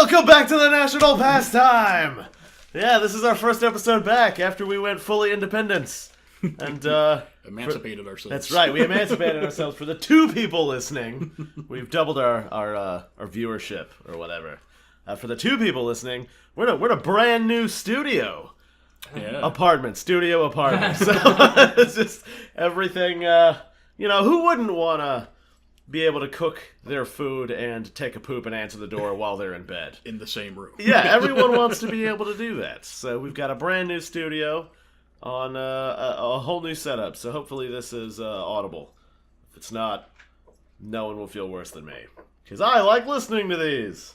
Welcome back to the National Pastime! Yeah, this is our first episode back after we went fully independent. And, emancipated ourselves. That's right, we emancipated ourselves. For the two people listening, we've doubled our viewership, or whatever. For the two people listening, we're in a brand new studio. Yeah. Studio apartment. So, it's just everything, who wouldn't want to be able to cook their food and take a poop and answer the door while they're in bed. In the same room. Yeah, everyone wants to be able to do that. So we've got a brand new studio on a whole new setup. So hopefully this is audible. If it's not, no one will feel worse than me. Because I like listening to these.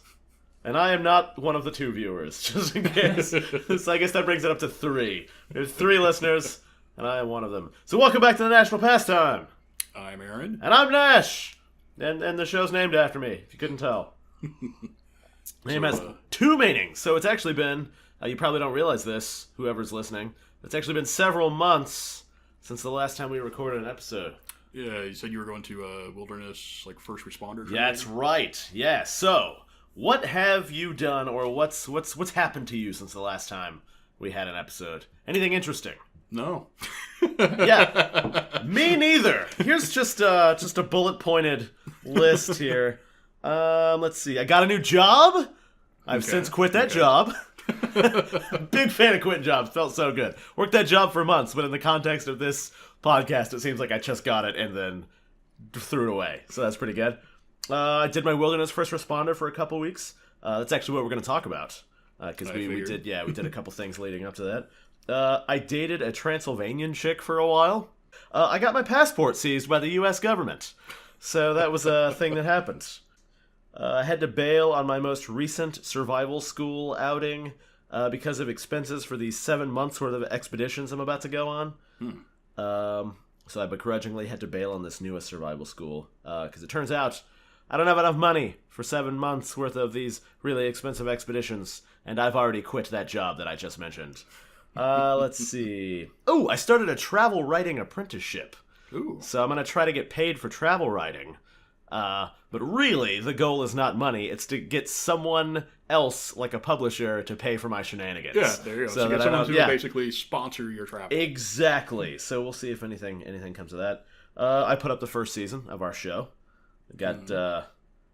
And I am not one of the two viewers, just in case. So I guess that brings it up to 3. There's 3 listeners, and I am one of them. So welcome back to the National Pastime. I'm Aaron. And I'm Nash. And the show's named after me, if you couldn't tell. Name has 2 meanings. So it's actually been, you probably don't realize this, whoever's listening, it's actually been several months since the last time we recorded an episode. Yeah, you said you were going to wilderness, like first responders. Yeah, that's right. Yeah, so what have you done, or what's happened to you since the last time we had an episode? Anything interesting? No. Yeah, me neither. Here's just a bullet-pointed list here. Let's see. I got a new job. I've since quit that job. Big fan of quitting jobs. Felt so good. Worked that job for months, but in the context of this podcast, it seems like I just got it and then threw it away. So that's pretty good. I did my wilderness first responder for a couple weeks. That's actually what we're going to talk about. Because we did a couple things leading up to that. I dated a Transylvanian chick for a while. I got my passport seized by the U.S. government. So that was a thing that happened. I had to bail on my most recent survival school outing because of expenses for the 7 months worth of expeditions I'm about to go on. So I begrudgingly had to bail on this newest survival school because it turns out I don't have enough money for 7 months worth of these really expensive expeditions, and I've already quit that job that I just mentioned. Let's see. Oh, I started a travel writing apprenticeship. Ooh. So I'm going to try to get paid for travel writing. But really, the goal is not money. It's to get someone else, like a publisher, to pay for my shenanigans. Yeah, there you go. So get someone to basically sponsor your travel. Exactly. So we'll see if anything comes of that. I put up the first season of our show. Got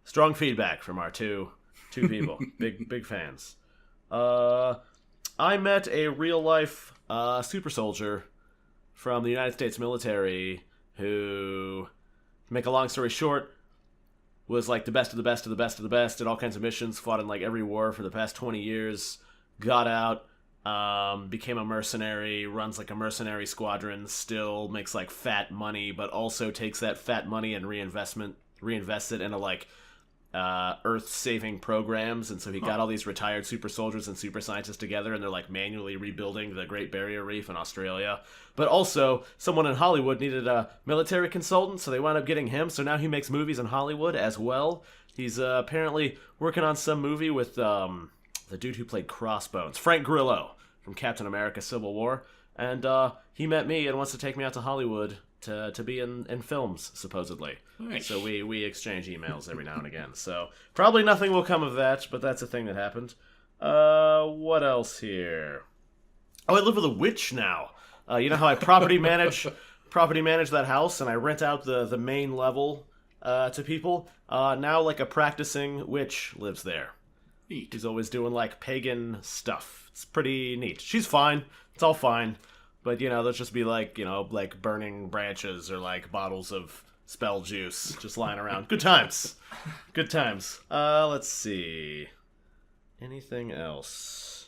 strong feedback from our two people. Big fans. I met a real-life super soldier from the United States military who, to make a long story short, was like the best of the best of the best of the best, did all kinds of missions, fought in like every war for the past 20 years, got out, became a mercenary, runs like a mercenary squadron, still makes like fat money, but also takes that fat money and reinvests it into like Earth-saving programs, and so he got all these retired super soldiers and super scientists together, and they're like manually rebuilding the Great Barrier Reef in Australia. But also, someone in Hollywood needed a military consultant, so they wound up getting him, so now he makes movies in Hollywood as well. He's apparently working on some movie with the dude who played Crossbones, Frank Grillo, from Captain America Civil War, and he met me and wants to take me out to Hollywood to be in films, supposedly. Nice. So we exchange emails every now and again. So probably nothing will come of that, but that's a thing that happened. What else here? Oh, I live with a witch now. You know how I property manage that house, and I rent out the main level to people? Now, like, a practicing witch lives there. Neat. She's always doing, like, pagan stuff. It's pretty neat. She's fine. It's all fine. But, there'll just be, like, like burning branches or, like, bottles of spell juice just lying around. Good times. Good times. Let's see. Anything else?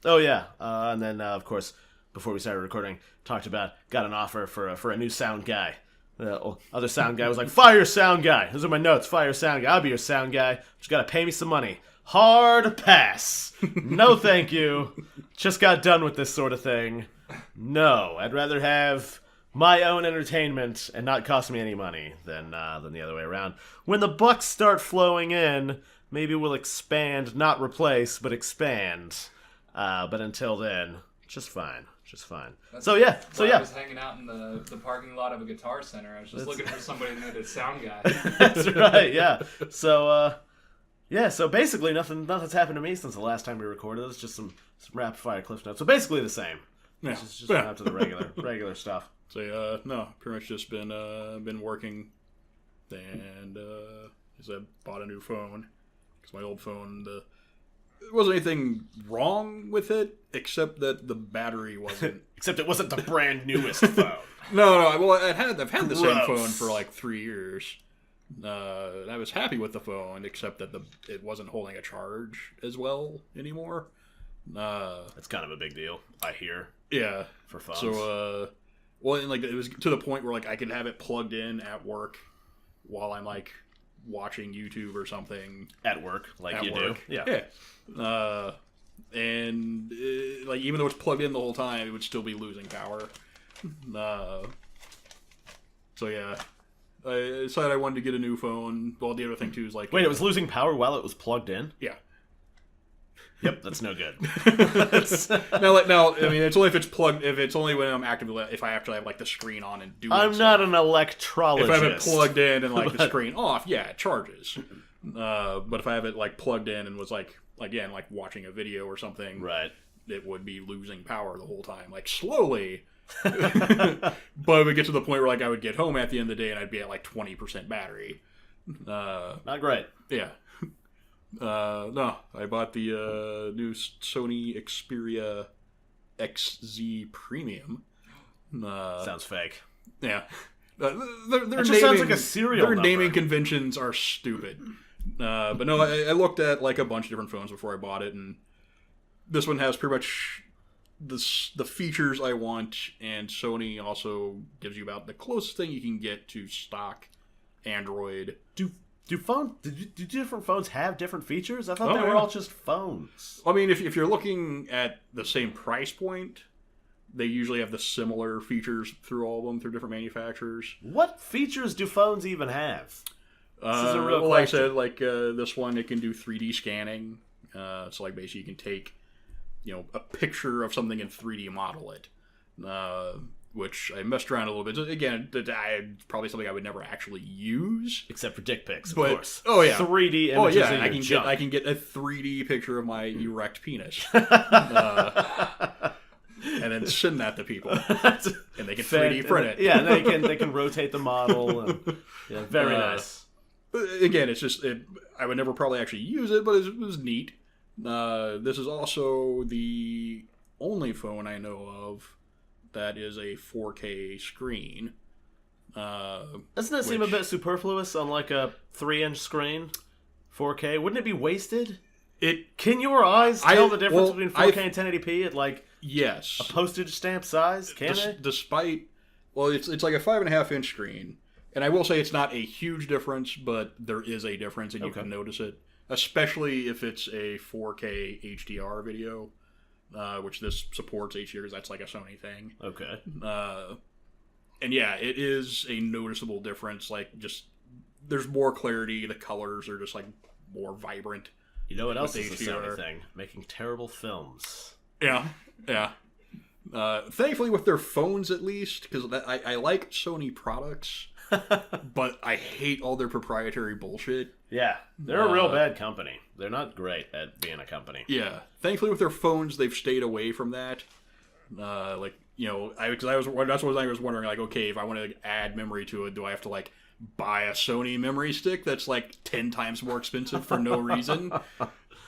Oh, yeah. And then, of course, before we started recording, got an offer for a new sound guy. The other sound guy was like, fire your sound guy. Those are my notes. Fire your sound guy. I'll be your sound guy. Just gotta pay me some money. Hard pass. No, thank you. Just got done with this sort of thing. No, I'd rather have my own entertainment and not cost me any money than the other way around. When the bucks start flowing in, maybe we'll expand, not replace, but expand. But until then, just fine. That's So yeah. I was hanging out in the parking lot of a Guitar Center. I was just looking for somebody to know the sound guy. That's right, yeah. So, Yeah, so basically nothing's happened to me since the last time we recorded. It's just some rapid fire cliff notes. So basically the same. Yeah. Just went out to the regular stuff. So no, pretty much just been working, and I bought a new phone because my old phone there wasn't anything wrong with it except that the battery wasn't. Except it wasn't the brand newest phone. No. Well, I've had the same Gross. phone for like 3 years. I was happy with the phone, except that it wasn't holding a charge as well anymore. That's kind of a big deal, I hear. Yeah, for phones. So, well, and like it was to the point where like I could have it plugged in at work while I'm like watching YouTube or something at work, like at you work. do. Yeah. And like even though it's plugged in the whole time, it would still be losing power. So yeah. I decided I wanted to get a new phone. Well, the other thing too is like... Wait, it was losing power while it was plugged in? Yeah. Yep, that's no good. Now, I mean, it's only if it's plugged... If it's only when I'm actively... If I actually have, like, the screen on and doing I'm stuff. not an electrologist. If I have it plugged in and, like, the screen off, yeah, it charges. But if I have it, like, plugged in and was, like, again, like, watching a video or something... Right. It would be losing power the whole time. Like, slowly... But it would get to the point where like I would get home at the end of the day and I'd be at like 20% battery. Not great. Yeah. No, I bought the new Sony Xperia XZ Premium. Sounds fake. Yeah. It just sounds like a cereal Their number. naming conventions are stupid. But no, I looked at like a bunch of different phones before I bought it, and this one has pretty much the features I want, and Sony also gives you about the closest thing you can get to stock Android. Do different phones have different features? I thought Oh, they were yeah. all just phones. I mean, if you're looking at the same price point, they usually have the similar features through all of them through different manufacturers. What features do phones even have? This is a real like I question. said, like this one, it can do 3D scanning. So like basically you can take, a picture of something in 3D model it, which I messed around a little bit. Again, probably something I would never actually use, Except for dick pics, of but course. oh yeah, 3D images oh yeah, of your junk. I can get a 3D picture of my erect penis, and then send that to people, and they can 3D print it. Yeah, they can rotate the model. And, yeah, very nice. But again, it's just I would never probably actually use it, but it was neat. This is also the only phone I know of that is a 4K screen. Doesn't that seem a bit superfluous on like a 3-inch screen? 4K? Wouldn't it be wasted? Can your eyes tell the difference between 4K and 1080p at like yes, a postage stamp size? Can they? Despite, well, it's like a 5.5-inch screen, and I will say it's not a huge difference, but there is a difference, and you can notice it, especially if it's a 4K HDR video, which this supports HDR because that's like a Sony thing. Okay. And yeah, it is a noticeable difference. Like, just there's more clarity. The colors are just like more vibrant. You know what else is a HDR. Sony thing? Making terrible films. Yeah. Thankfully, with their phones at least, because I like Sony products, but I hate all their proprietary bullshit. Yeah, they're a real bad company. They're not great at being a company. Yeah. Thankfully, with their phones, they've stayed away from that. That's what I was wondering. Like, okay, if I want to add memory to it, do I have to like buy a Sony memory stick that's like 10 times more expensive for no reason?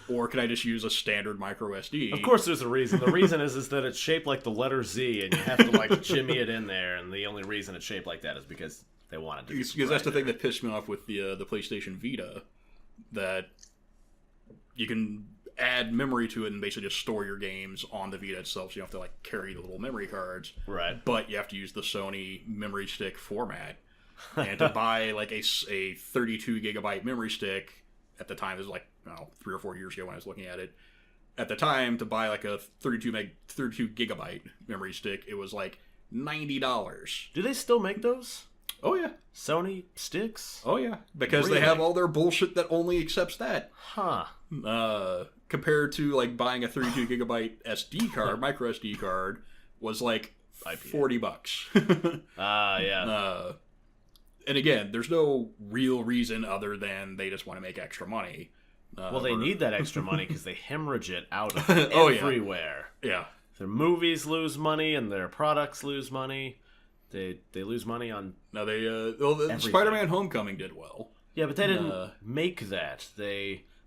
Or can I just use a standard micro SD? Of course there's a reason. The reason is that it's shaped like the letter Z, and you have to like jimmy it in there, and the only reason it's shaped like that is because they wanted to. Because that's the thing that pissed me off with the PlayStation Vita, that you can add memory to it and basically just store your games on the Vita itself, so you don't have to like carry the little memory cards. Right. But you have to use the Sony memory stick format. And to buy like a 32 gigabyte memory stick at the time, this was like 3 or 4 years ago when I was looking at it. At the time, to buy like a 32 gigabyte memory stick, it was like $90. Do they still make those? Oh yeah, Sony sticks? oh yeah, because Really? they have all their bullshit that only accepts that. Huh. Compared to like buying a 32 gigabyte SD card, micro SD card, was like $40. Yeah. And again, there's no real reason other than they just want to make extra money. Well, they need that extra money because they hemorrhage it out of Oh, yeah. everywhere. Yeah. Their movies lose money and their products lose money. They lose money on... No, Spider-Man Homecoming did well. Yeah, but they didn't make that.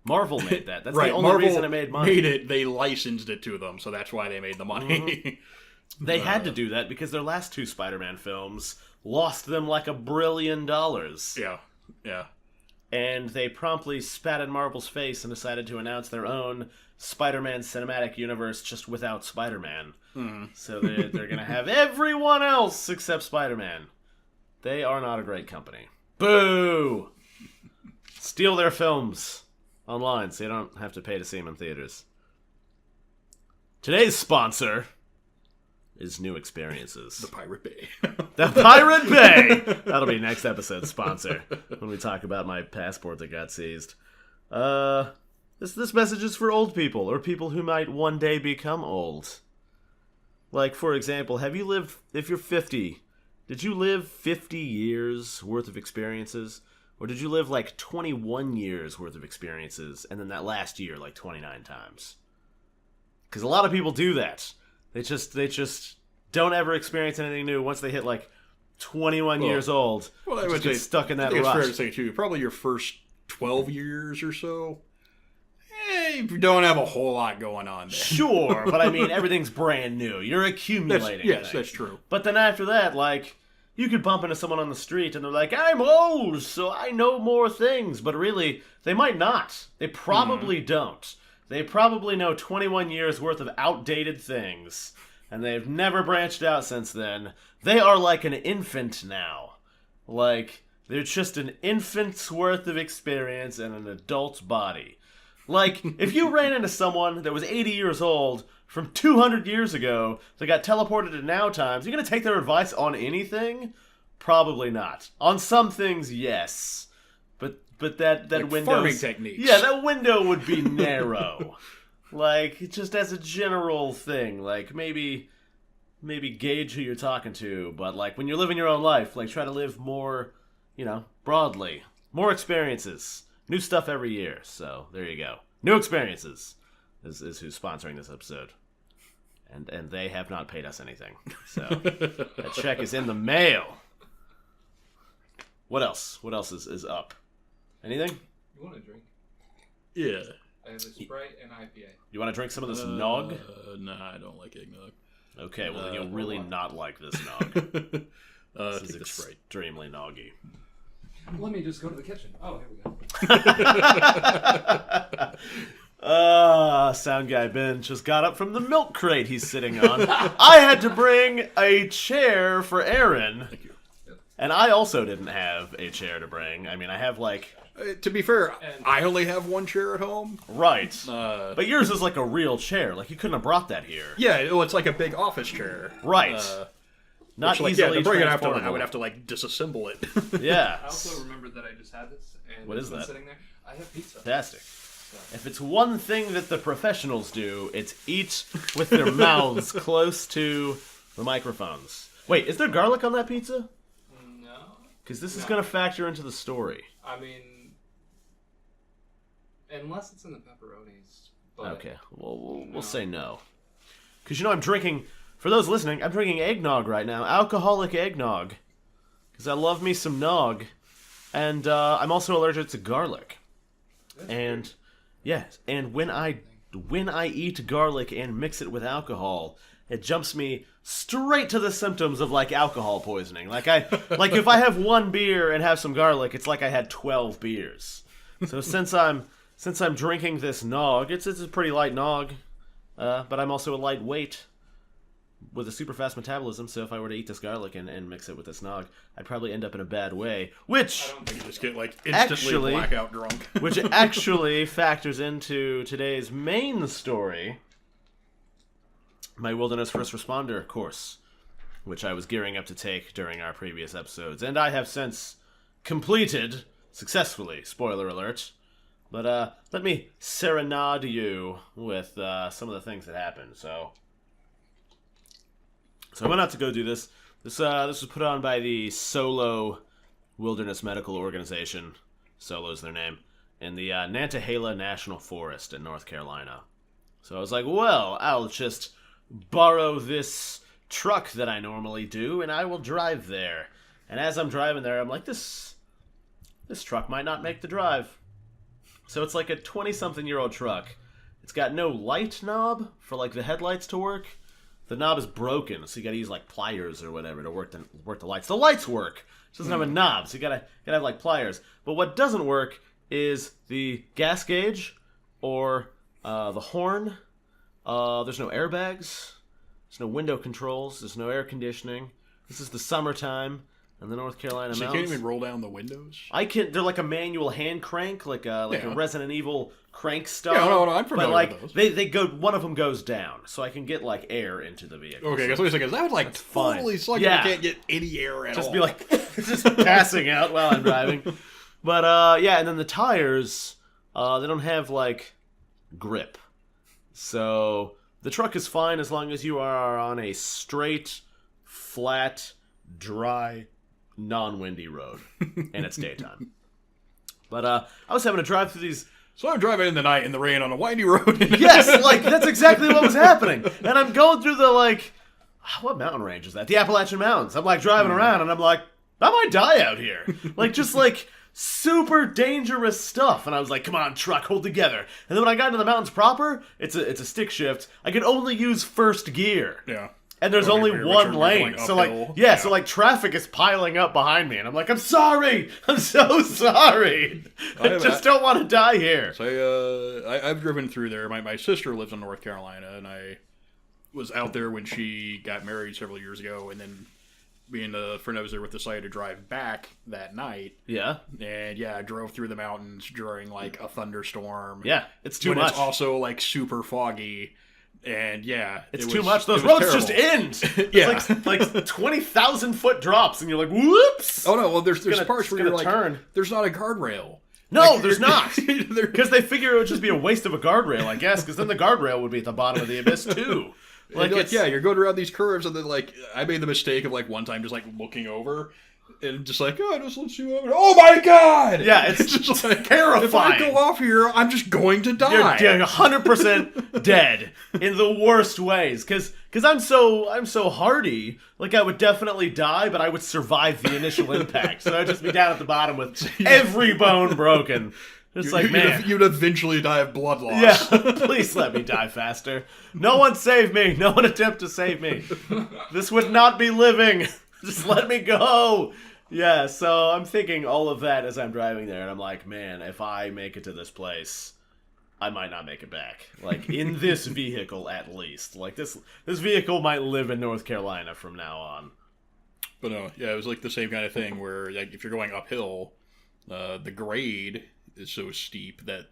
Marvel made that. That's right, the only Marvel reason it made money. They licensed it to them, so that's why they made the money. They had to do that because their last 2 Spider-Man films lost them like $1 billion. Yeah. And they promptly spat in Marvel's face and decided to announce their own Spider-Man cinematic universe just without Spider-Man. So they're going to have everyone else except Spider-Man. They are not a great company. Boo! Steal their films online so you don't have to pay to see them in theaters. Today's sponsor is New Experiences. The Pirate Bay. The Pirate Bay! That'll be next episode's sponsor when we talk about my passport that got seized. This message is for old people, or people who might one day become old. Like, for example, if you're 50, did you live 50 years worth of experiences? Or did you live like 21 years worth of experiences, and then that last year like 29 times? Because a lot of people do that. They just don't ever experience anything new once they hit like 21 years old. Well, I would get say, stuck in that I think rush. it's fair to say, too, probably your first 12 years or so, you don't have a whole lot going on there. Sure, but I mean, everything's brand new. You're accumulating Yes, things. that's true. But then after that, like, you could bump into someone on the street and they're like, I'm old, so I know more things. But really, they might not. They probably don't. They probably know 21 years worth of outdated things, and they've never branched out since then. They are like an infant now. Like, they're just an infant's worth of experience in an adult's body. Like, if you ran into someone that was 80 years old from 200 years ago that got teleported to now times, you going to take their advice on anything? Probably not. On some things, yes. But that Like window... farming techniques. Yeah, that window would be narrow. Like, just as a general thing. Like, maybe gauge who you're talking to, but, like, when you're living your own life, like, try to live more, broadly. More experiences. New stuff every year. So, there you go. New Experiences is who's sponsoring this episode. And they have not paid us anything. So, that check is in the mail. What else? What else is up? Anything? You want a drink? Yeah. I have a Sprite and IPA. You want to drink some of this nog? Nah, I don't like eggnog. Okay, well then you'll really not like this nog. This is extremely noggy. Let me just go to the kitchen. Oh, here we go. Sound guy Ben just got up from the milk crate he's sitting on. I had to bring a chair for Aaron. Thank you. And I also didn't have a chair to bring. I mean, I have like... To be fair, I only have one chair at home. Right. But yours is like a real chair. Like, you couldn't have brought that here. Yeah, well, it's like a big office chair. Right. Not which, easily to bring it transportable. I would have to, like, disassemble it. Yeah. I also remembered that I just had this. And What is been that? Sitting there. I have pizza. Fantastic. If it's one thing that the professionals do, it's eat with their mouths close to the microphones. Wait, is there garlic on that pizza? No. Because this is going to factor into the story. I mean, unless it's in the pepperonis. But Okay, well, we'll say no. Because, I'm drinking, for those listening, I'm drinking eggnog right now. Alcoholic eggnog. Because I love me some nog. And I'm also allergic to garlic. That's And, weird. yes, and when I eat garlic and mix it with alcohol, it jumps me straight to the symptoms of, like, alcohol poisoning. Like, if I have one beer and have some garlic, it's like I had 12 beers. So since I'm drinking this nog, it's a pretty light nog, but I'm also a lightweight with a super fast metabolism, so if I were to eat this garlic and mix it with this nog, I'd probably end up in a bad way, which... I don't think You just get, like, instantly blackout drunk. which actually factors into today's main story, my Wilderness First Responder course, which I was gearing up to take during our previous episodes, and I have since completed successfully, spoiler alert. But let me serenade you with some of the things that happened. So I went out to go do this. This was put on by the Solo Wilderness Medical Organization. Solo is their name. in the Nantahala National Forest in North Carolina. So I was like, well, I'll just borrow this truck that I normally do, and I will drive there. And as I'm driving there, I'm like, this truck might not make the drive. So it's like a 20-something-year-old truck. It's got no light knob for like the headlights to work. The knob is broken, so you gotta use like pliers or whatever to work the lights. The lights work. It doesn't have a knob, so you gotta have like pliers. But what doesn't work is the gas gauge or the horn. There's no airbags. There's no window controls. There's no air conditioning. This is the summertime in the North Carolina So you mountains. can't even roll down the windows? I can. They're like a manual hand crank, like a Resident Evil crank style. Yeah, no, I'm familiar but like with those. they go. One of them goes down, so I can get like air into the vehicle. Okay, that's what I was thinking. That would like totally suck if you can't get any air at all. Just be like just passing out while I'm driving. But yeah, and then the tires, they don't have like grip, so the truck is fine as long as you are on a straight, flat, dry, non-windy road and it's daytime. But I was having to drive through these. So I'm driving in the night in the rain on a windy road. Yes, like that's exactly what was happening. And I'm going through the like, what mountain range is that? The Appalachian Mountains. I'm like driving around and I'm like, I might die out here. Like just like super dangerous stuff. And I was like, come on, truck, hold together. And then when I got into the mountains proper, it's a stick shift. I could only use first gear. Yeah. And there's only one lane. So like, yeah, so like traffic is piling up behind me. And I'm like, I'm sorry. I'm so sorry. I just don't want to die here. So I've driven through there. My sister lives in North Carolina, and I was out there when she got married several years ago. And then me and the friend I was there with decided to drive back that night. Yeah. And yeah, I drove through the mountains during like a thunderstorm. Yeah, it's too much. It's also like super foggy. And yeah, it's too much. Those roads just end. Yeah, it's like 20,000 foot drops, and you're like, whoops. Oh no, well there's parts where you're like, turn. There's not a guardrail. No, like, there's not. Because they figure it would just be a waste of a guardrail, I guess. Because then the guardrail would be at the bottom of the abyss too. Like yeah, you're going around these curves, and then like I made the mistake of like one time just like looking over. And just like, oh, just let's see what. Oh my god! Yeah, it's just like terrifying. If I go off here, I'm just going to die. You're 100% dead in the worst ways. Because I'm so hardy. Like I would definitely die, but I would survive the initial impact. So I'd just be down at the bottom with every bone broken. It's like, man, you'd eventually die of blood loss. Yeah, please let me die faster. No one save me. No one attempt to save me. This would not be living. Just let me go. Yeah, so I'm thinking all of that as I'm driving there, and I'm like, man, if I make it to this place, I might not make it back. Like, in this vehicle, at least. Like, this vehicle might live in North Carolina from now on. But no, yeah, it was like the same kind of thing where, like, if you're going uphill, the grade is so steep that,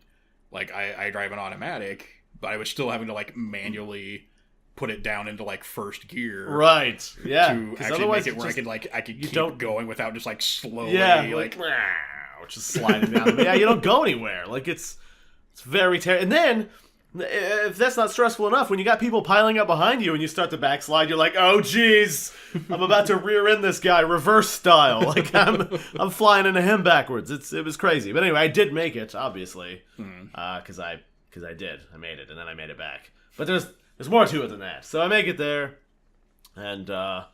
like, I drive an automatic, but I was still having to, like, manually put it down into like first gear, right? Yeah, to actually make it where I could keep going without just like slowly, like just sliding down. Yeah, you don't go anywhere. Like it's very terrible. And then if that's not stressful enough, when you got people piling up behind you and you start to backslide, you're like, oh geez, I'm about to rear end this guy reverse style. Like I'm flying into him backwards. It was crazy. But anyway, I did make it, obviously, because I did. I made it, and then I made it back. But there's more to it than that. So I make it there, and I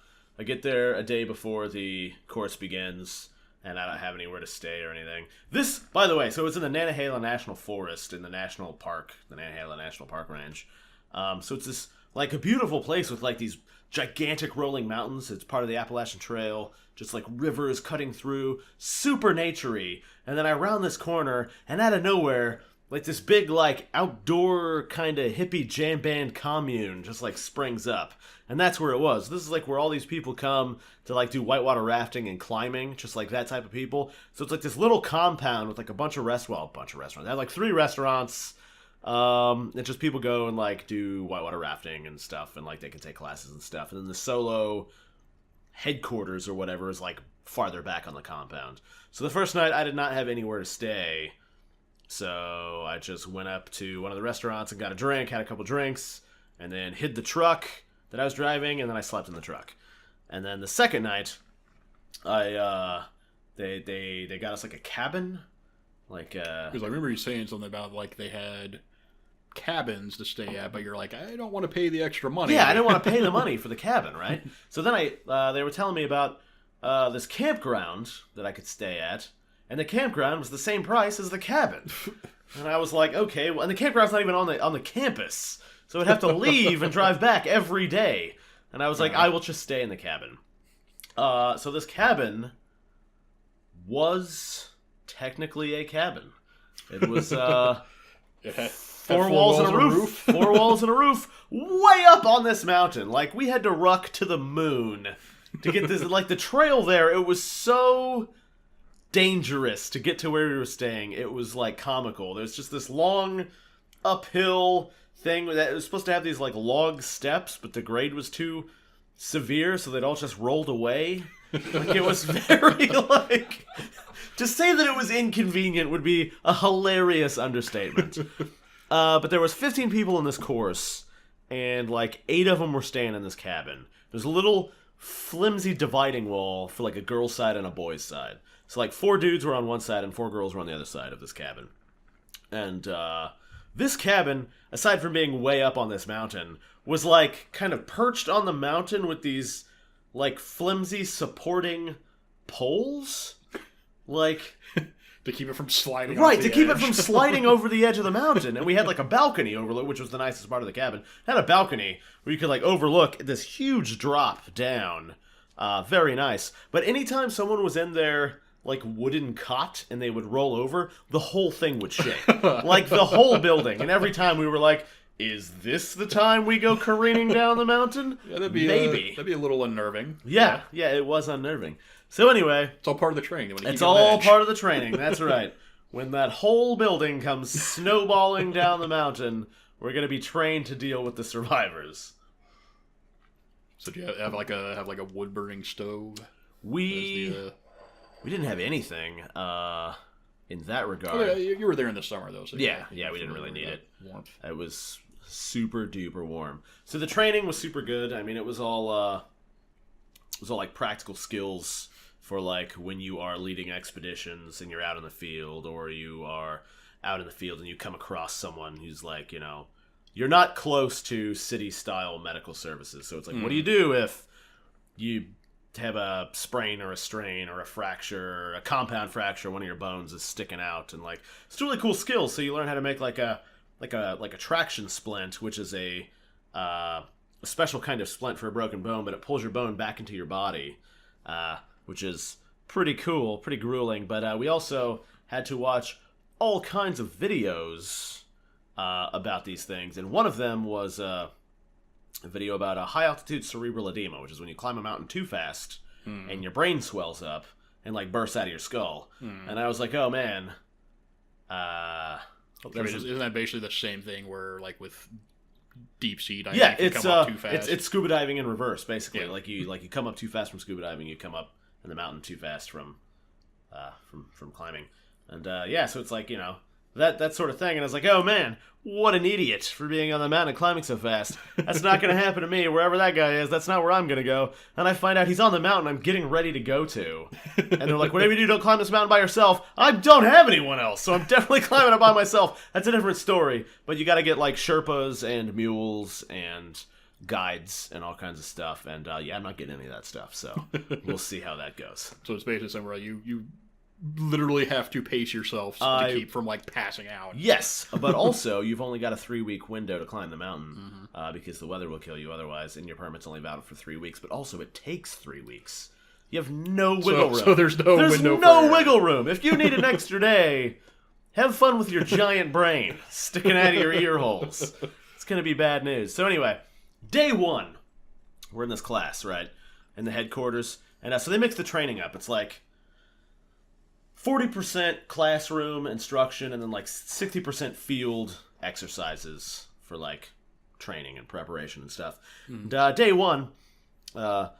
get there a day before the course begins, and I don't have anywhere to stay or anything. This, by the way, so it's in the Nantahala National Forest in the National Park, the Nantahala National Park Range. So it's this, like, a beautiful place with, like, these gigantic rolling mountains. It's part of the Appalachian Trail, just, like, rivers cutting through, super naturey. And then I round this corner, and out of nowhere, like this big, like, outdoor kind of hippie jam band commune just, like, springs up. And that's where it was. This is, like, where all these people come to, like, do whitewater rafting and climbing, just, like, that type of people. So it's, like, this little compound with, like, a bunch of restaurants. They have, like, 3 restaurants. And just people go and, like, do whitewater rafting and stuff. And, like, they can take classes and stuff. And then the solo headquarters or whatever is, like, farther back on the compound. So the first night I did not have anywhere to stay. So I just went up to one of the restaurants and got a drink, had a couple drinks, and then hid the truck that I was driving, and then I slept in the truck. And then the second night, they got us like a cabin Like, Because I remember you saying something about like they had cabins to stay at, but you're like, I don't want to pay the extra money. yeah, I didn't want to pay the money for the cabin, right? So then they were telling me about this campground that I could stay at, and the campground was the same price as the cabin. And I was like, okay, well, and the campground's not even on the campus, so I'd have to leave and drive back every day. And I was like, I will just stay in the cabin. So this cabin was technically a cabin. It was It had four walls and a roof. 4 walls and a roof, way up on this mountain. Like, we had to ruck to the moon to get this. Like, the trail there, it was so dangerous to get to where we were staying. It was like comical. There's just this long uphill thing that was supposed to have these like log steps, but the grade was too severe, so they'd all just rolled away. Like, it was very like, to say that it was inconvenient would be a hilarious understatement. But there was 15 people in this course, and like 8 of them were staying in this cabin. There's a little flimsy dividing wall for like a girl's side and a boy's side. So like 4 dudes were on one side and 4 girls were on the other side of this cabin. And this cabin, aside from being way up on this mountain, was like kind of perched on the mountain with these like flimsy supporting poles. Like, to keep it from sliding right, off to the keep it edge. from sliding over the edge of the mountain. And we had like a balcony overlook, which was the nicest part of the cabin. It had a balcony where you could like overlook this huge drop down. Very nice. But anytime someone was in their like wooden cot and they would roll over, the whole thing would shake. Like the whole building. And every time we were like, is this the time we go careening down the mountain? Yeah, that'd be maybe. That'd be a little unnerving. Yeah, it was unnerving. So anyway, It's all part of the training. it's all part of the training. That's right. When that whole building comes snowballing down the mountain, we're going to be trained to deal with the survivors. So do you have like a wood burning stove? We didn't have anything in that regard. Oh, yeah, you were there in the summer though. So Yeah, we didn't really need it. Warmth. It was super duper warm. So the training was super good. I mean, it was all like practical skills for like when you are leading expeditions and you're out in the field, or you are out in the field and you come across someone who's like, you know, you're not close to city-style medical services. So it's like, what do you do if you have a sprain or a strain or a fracture, a compound fracture, one of your bones is sticking out, and like, it's really cool skills. So you learn how to make like a traction splint, which is a special kind of splint for a broken bone, but it pulls your bone back into your body, which is pretty cool, pretty grueling. But we also had to watch all kinds of videos about these things, and one of them was a video about a high-altitude cerebral edema, which is when you climb a mountain too fast and your brain swells up and like bursts out of your skull. And I was like, oh man. Isn't that basically the same thing where like with deep sea diving, yeah, you come up too fast? It's scuba diving in reverse, basically. Yeah. Like you come up too fast from scuba diving, you come up in the mountain too fast from climbing. And so it's like, you know, that sort of thing. And I was like, oh man, what an idiot for being on the mountain and climbing so fast. That's not going to happen to me. Wherever that guy is, that's not where I'm going to go. And I find out he's on the mountain I'm getting ready to go to. And they're like, whatever you do, don't climb this mountain by yourself. I don't have anyone else, so I'm definitely climbing it by myself. That's a different story. But you got to get like Sherpas and mules and guides and all kinds of stuff. And I'm not getting any of that stuff. So we'll see how that goes. So it's basically somewhere you literally have to pace yourself to keep from like passing out. Yes, but also you've only got a 3-week window to climb the mountain because the weather will kill you otherwise, and your permit's only valid for 3 weeks. But also it takes 3 weeks. You have no wiggle room. So there's no window. There's no wiggle room. If you need an extra day, have fun with your giant brain sticking out of your ear holes. It's gonna be bad news. So anyway, day 1, we're in this class, right, in the headquarters, and so they mix the training up. It's like 40% classroom instruction and then like 60% field exercises for like training and preparation and stuff. And, day 1,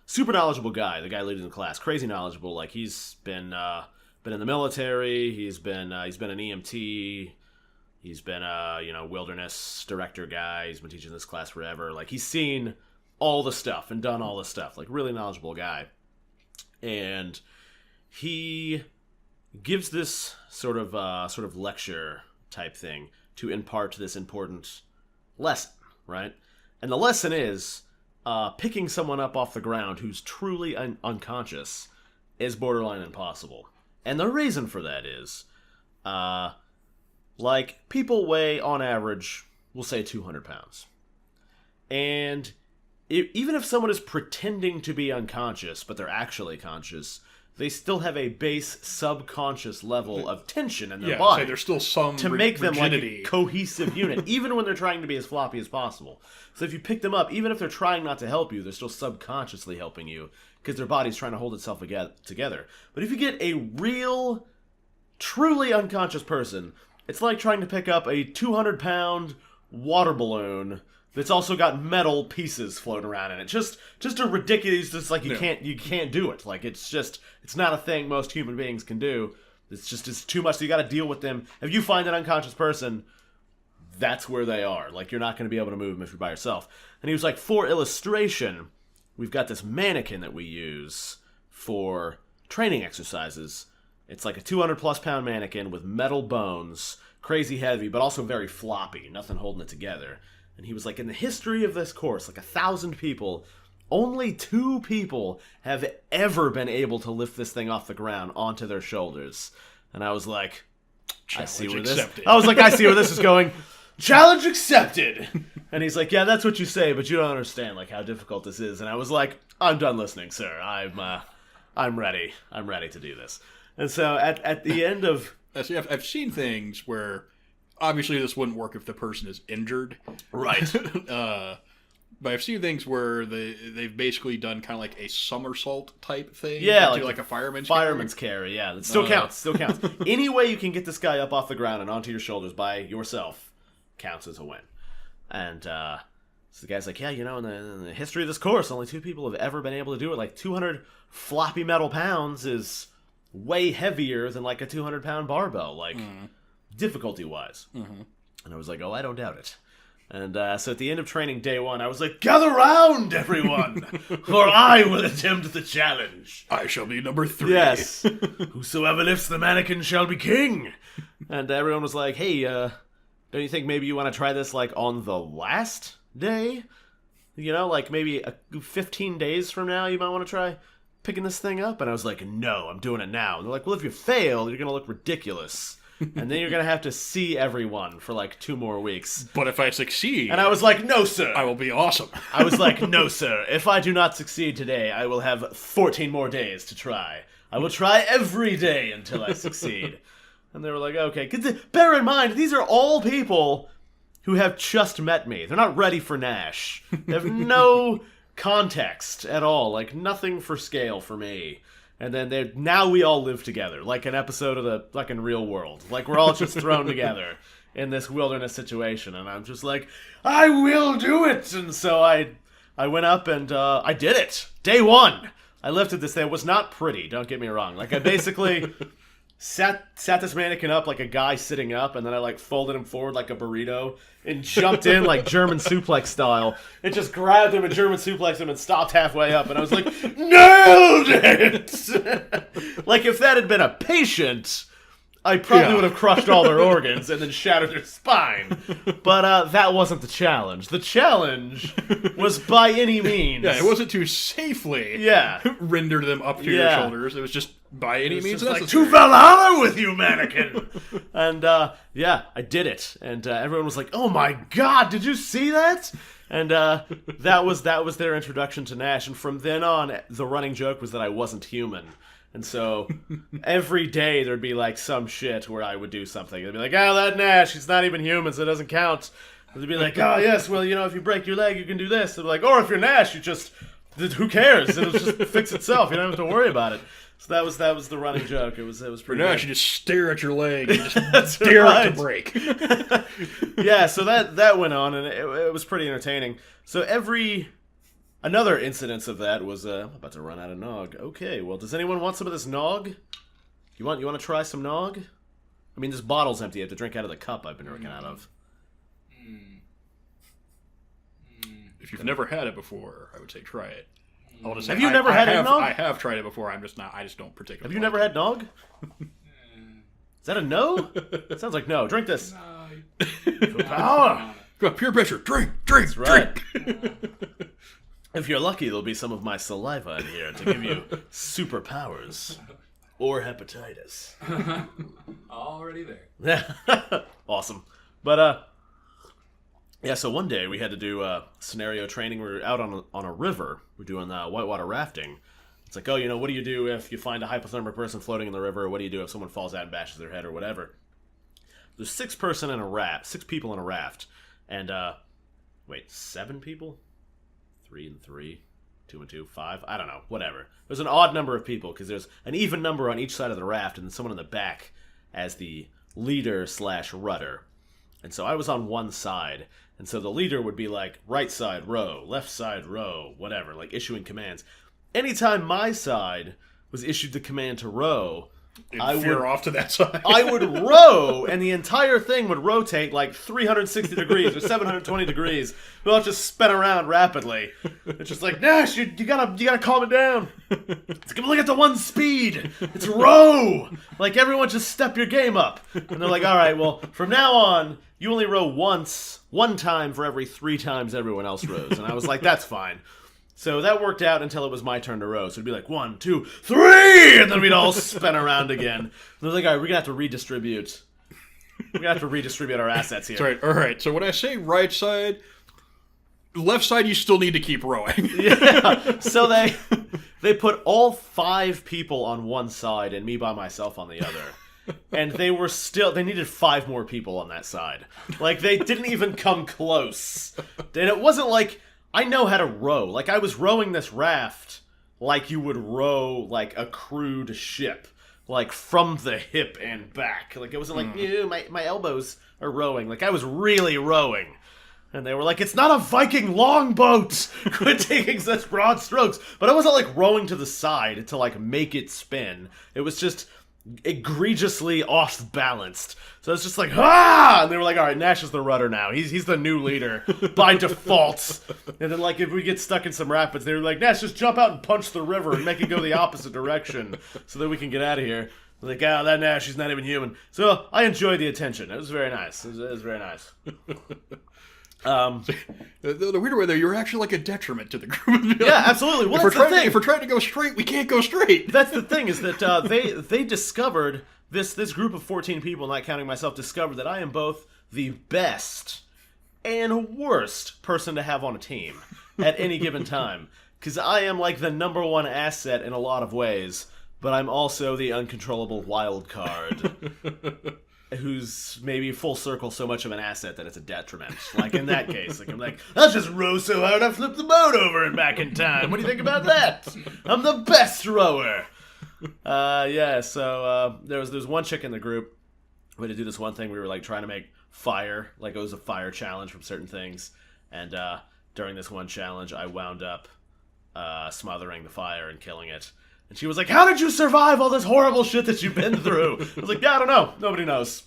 super knowledgeable guy, the guy leading the class, crazy knowledgeable. Like he's been in the military, he's been an EMT, he's been a wilderness director guy. He's been teaching this class forever. Like he's seen all the stuff and done all the stuff. Like really knowledgeable guy, and he gives this sort of lecture type thing to impart this important lesson, right? And the lesson is picking someone up off the ground who's truly unconscious is borderline impossible. And the reason for that is, like, people weigh, on average, we'll say 200 pounds. And even if someone is pretending to be unconscious, but they're actually conscious, they still have a base subconscious level of tension in their body. So there's still some to make them rigidity. like a cohesive unit, even when they're trying to be as floppy as possible. So if you pick them up, even if they're trying not to help you, they're still subconsciously helping you because their body's trying to hold itself together. But if you get a real, truly unconscious person, it's like trying to pick up a 200-pound water balloon that's also got metal pieces floating around in it. Just a ridiculous. Just like you can't do it. Like it's not a thing most human beings can do. It's too much. So you got to deal with them. If you find an unconscious person, that's where they are. Like you're not going to be able to move them if you're by yourself. And he was like, for illustration, we've got this mannequin that we use for training exercises. It's like a 200+ pound mannequin with metal bones, crazy heavy, but also very floppy. Nothing holding it together. And he was like, in the history of this course, like 1,000 people, only 2 people have ever been able to lift this thing off the ground onto their shoulders. And I was like, I see where this is going. Challenge accepted. And he's like, yeah, that's what you say, but you don't understand like how difficult this is. And I was like, I'm done listening, sir. I'm ready. I'm ready to do this. And so at the end of... See, I've seen things where obviously this wouldn't work if the person is injured. Right. But I've seen things where they've basically done kind of like a somersault type thing. Yeah, like a fireman's carry. Yeah, that still counts. Any way you can get this guy up off the ground and onto your shoulders by yourself counts as a win. And so the guy's like, yeah, in the history of this course, only 2 people have ever been able to do it. Like 200 floppy metal pounds is way heavier than like a 200-pound barbell, like difficulty-wise. Mm-hmm. And I was like, oh, I don't doubt it. And so at the end of training day 1, I was like, gather round, everyone, for I will attempt the challenge. I shall be number 3. Yes. Whosoever lifts the mannequin shall be king. And everyone was like, hey, don't you think maybe you want to try this like on the last day? Like maybe 15 days from now you might want to try picking this thing up. And I was like, no, I'm doing it now. And they're like, well, if you fail, you're going to look ridiculous. And then you're going to have to see everyone for like 2 more weeks. But if I succeed... And I was like, no, sir. I will be awesome. I was like, no, sir. If I do not succeed today, I will have 14 more days to try. I will try every day until I succeed. And they were like, okay. Bear in mind, these are all people who have just met me. They're not ready for Nash. They have no context at all. Like, nothing for scale for me. And then now we all live together, like an episode of the fucking Real World. Like, we're all just thrown together in this wilderness situation. And I'm just like, I will do it! And so I went up and I did it. Day 1. I lifted this thing. It was not pretty, don't get me wrong. Like, I basically sat this mannequin up like a guy sitting up, and then I, like, folded him forward like a burrito and jumped in, like, German suplex style, and just grabbed him and German suplexed him and stopped halfway up, and I was like, nailed it! Like, if that had been a patient, I probably would have crushed all their organs and then shattered their spine. But that wasn't the challenge. The challenge was by any means. Yeah, it wasn't to safely render them up to your shoulders. It was just by any means necessary. Like, to Valhalla with you, mannequin! And I did it. And everyone was like, oh my god, did you see that? And that was their introduction to Nash. And from then on, the running joke was that I wasn't human. And so every day there'd be like some shit where I would do something. They'd be like, oh, that Nash, he's not even human, so it doesn't count. And they'd be like, oh, yes, well, if you break your leg, you can do this. And like, or if you're Nash, you just, who cares? It'll just fix itself. You don't have to worry about it. So that was the running joke. It was pretty Nash, you just stare at your leg and just dare it to break. Yeah, so that went on, and it was pretty entertaining. So another incidence of that was, I'm about to run out of nog. Okay, well, does anyone want some of this nog? You want to try some nog? I mean, this bottle's empty. You have to drink out of the cup I've been drinking out of. If you've never had it before, I would say try it. Have you never had nog? I have tried it before. I just don't particularly. Have you never had nog? Is that a no? Sounds like no. Drink this. No, For power. Got peer pressure. Drink, drink, That's right. drink. If you're lucky, there'll be some of my saliva in here to give you superpowers. Or hepatitis. already there. Awesome. But, yeah, so one day we had to do scenario training. We were out on a river. We're doing whitewater rafting. It's like, oh, what do you do if you find a hypothermic person floating in the river? What do you do if someone falls out and bashes their head or whatever? There's 6 people in a raft. And, 7 people? 3 and 3, 2 and 2, 5. I don't know. Whatever. There's an odd number of people because there's an even number on each side of the raft, and then someone in the back as the leader/rudder. And so I was on one side, and so the leader would be like right side row, left side row, whatever, like issuing commands. Anytime my side was issued the command to row, I would veer off to that side. I would row, and the entire thing would rotate like 360 degrees or 720 degrees. We'll all just spin around rapidly. It's just like, Nash, you gotta calm it down. It's look at the one speed. It's row. Like, everyone just step your game up. And they're like, all right, well, from now on, you only row one time for every 3 times everyone else rows. And I was like, that's fine. So that worked out until it was my turn to row. So it'd be like 1, 2, 3, and then we'd all spin around again. And they're like, all right, we're gonna have to redistribute. We're gonna have to redistribute our assets here. That's right. All right. So when I say right side, left side, you still need to keep rowing. Yeah. So they put all 5 people on one side and me by myself on the other. And they needed 5 more people on that side. Like, they didn't even come close. And it wasn't like, I know how to row. Like, I was rowing this raft like you would row, like, a crewed ship. Like, from the hip and back. Like, it wasn't like, ew, my elbows are rowing. Like, I was really rowing. And they were like, it's not a Viking longboat! Quit taking such broad strokes! But I wasn't, like, rowing to the side to, like, make it spin. It was just egregiously off-balanced. So it's just like, ah! And they were like, all right, Nash is the rudder now. He's the new leader by default. And then, like, if we get stuck in some rapids, they were like, Nash, just jump out and punch the river and make it go the opposite direction so that we can get out of here. Like, that Nash, he's not even human. So I enjoyed the attention. It was very nice. It was very nice. The weird way, though, you're actually like a detriment to the group. Yeah, absolutely. Well, If we're trying to go straight, we can't go straight. That's the thing, is that they discovered, this group of 14 people, not counting myself, discovered that I am both the best and worst person to have on a team at any given time. Because I am like the #1 asset in a lot of ways, but I'm also the uncontrollable wild card. Who's maybe full circle so much of an asset that it's a detriment. Like, in that case, like, I'm like, I'll just row so hard I flip the boat over and back in time. What do you think about that? I'm the best rower. So there was one chick in the group. We had to do this one thing. We were like trying to make fire. Like, it was a fire challenge from certain things. And during this one challenge, I wound up smothering the fire and killing it. And she was like, how did you survive all this horrible shit that you've been through? I was like, yeah, I don't know. Nobody knows.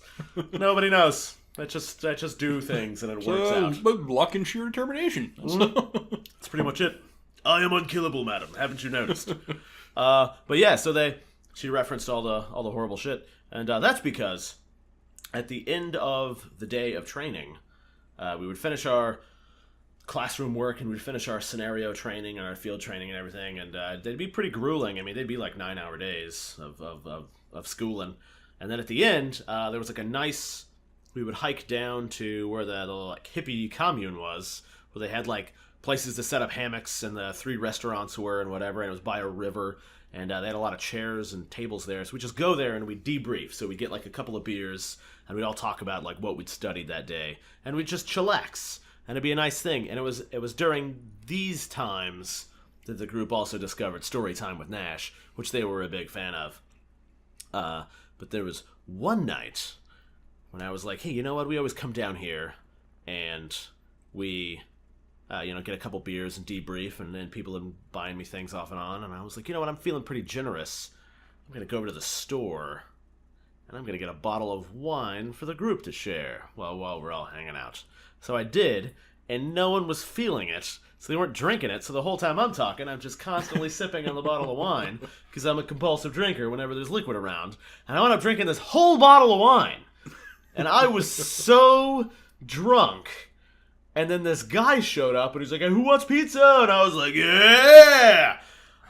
Nobody knows. I just do things and it works out. But luck and sheer determination. That's pretty much it. I am unkillable, madam. Haven't you noticed? But yeah, so she referenced all the horrible shit. And that's because at the end of the day of training, we would finish our classroom work and we'd finish our scenario training and our field training and everything, and they'd be pretty grueling. I mean, they'd be like 9-hour days of schooling. And then at the end, there was like we would hike down to where the like hippie commune was, where they had like places to set up hammocks and the 3 restaurants were and whatever, and it was by a river, and they had a lot of chairs and tables there. So we just go there and we debrief. So we get like a couple of beers and we'd all talk about like what we'd studied that day, and we'd just chillax. And it'd be a nice thing. And it was during these times that the group also discovered Story Time with Nash, which they were a big fan of. But there was one night when I was like, hey, you know what? We always come down here and we, get a couple beers and debrief, and then people have been buying me things off and on. And I was like, you know what? I'm feeling pretty generous. I'm going to go over to the store and I'm going to get a bottle of wine for the group to share while we're all hanging out. So I did, and no one was feeling it. So they weren't drinking it. So the whole time I'm talking, I'm just constantly sipping on the bottle of wine because I'm a compulsive drinker whenever there's liquid around. And I wound up drinking this whole bottle of wine. And I was so drunk. And then this guy showed up and he's like, hey, who wants pizza? And I was like, yeah!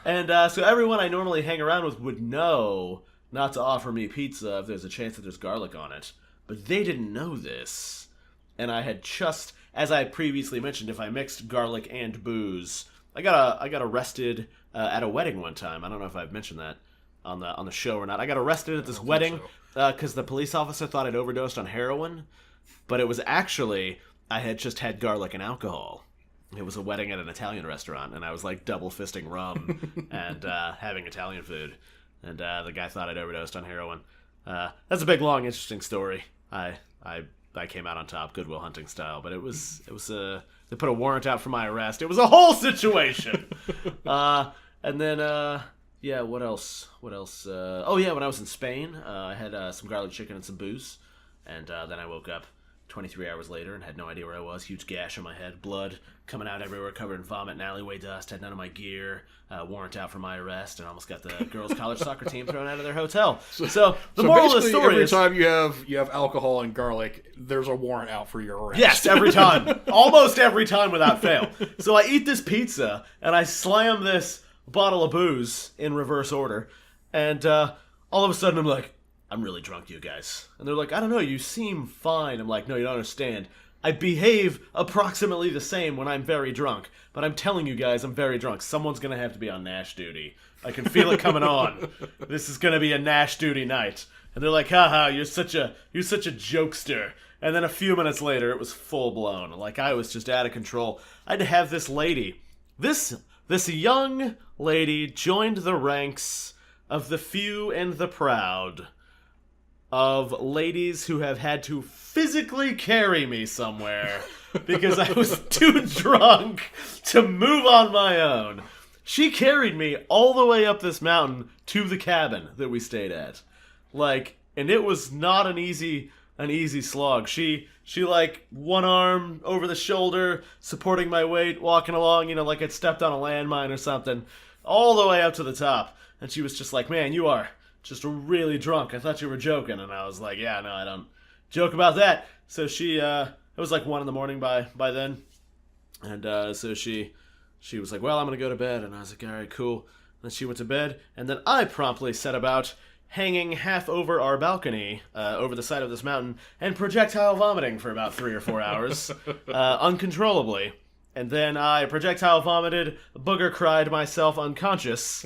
And so everyone I normally hang around with would know not to offer me pizza if there's a chance that there's garlic on it. But they didn't know this. And I had just, as I previously mentioned, if I mixed garlic and booze, I got arrested at a wedding one time. I don't know if I've mentioned that on the show or not. I got arrested at this wedding because the police officer thought I'd overdosed on heroin. But it was actually, I had just had garlic and alcohol. It was a wedding at an Italian restaurant, and I was like double fisting rum and having Italian food. And the guy thought I'd overdosed on heroin. That's a big, long, interesting story. I came out on top, Goodwill Hunting style, but it was they put a warrant out for my arrest. It was a whole situation. And then what else? When I was in Spain, I had some garlic chicken and some booze, and then I woke up 23 hours later and had no idea where I was. Huge gash on my head, blood coming out everywhere, covered in vomit and alleyway dust. Had none of my gear, warrant out for my arrest, and almost got the girls' college soccer team thrown out of their hotel. So the moral of the story is, every time you have alcohol and garlic, there's a warrant out for your arrest. Yes, every time, almost every time without fail. So I eat this pizza and I slam this bottle of booze in reverse order, and all of a sudden I'm like, I'm really drunk, you guys. And they're like, I don't know, you seem fine. I'm like, no, you don't understand. I behave approximately the same when I'm very drunk. But I'm telling you guys, I'm very drunk. Someone's going to have to be on Nash duty. I can feel it coming on. This is going to be a Nash duty night. And they're like, haha, you're such a jokester. And then a few minutes later, it was full blown. Like, I was just out of control. I'd have this lady, this young lady joined the ranks of the few and the proud, of ladies who have had to physically carry me somewhere because I was too drunk to move on my own. She carried me all the way up this mountain to the cabin that we stayed at. And it was not an easy slog. She like one arm over the shoulder, supporting my weight, walking along, like I'd stepped on a landmine or something, all the way up to the top. And she was just like, man, you are just really drunk. I thought you were joking. And I was like, yeah, no, I don't joke about that. So she, it was like 1 a.m. by then. And so she was like, well, I'm going to go to bed. And I was like, all right, cool. And then she went to bed. And then I promptly set about hanging half over our balcony, over the side of this mountain, and projectile vomiting for about 3 or 4 hours, uncontrollably. And then I projectile vomited, booger cried myself unconscious,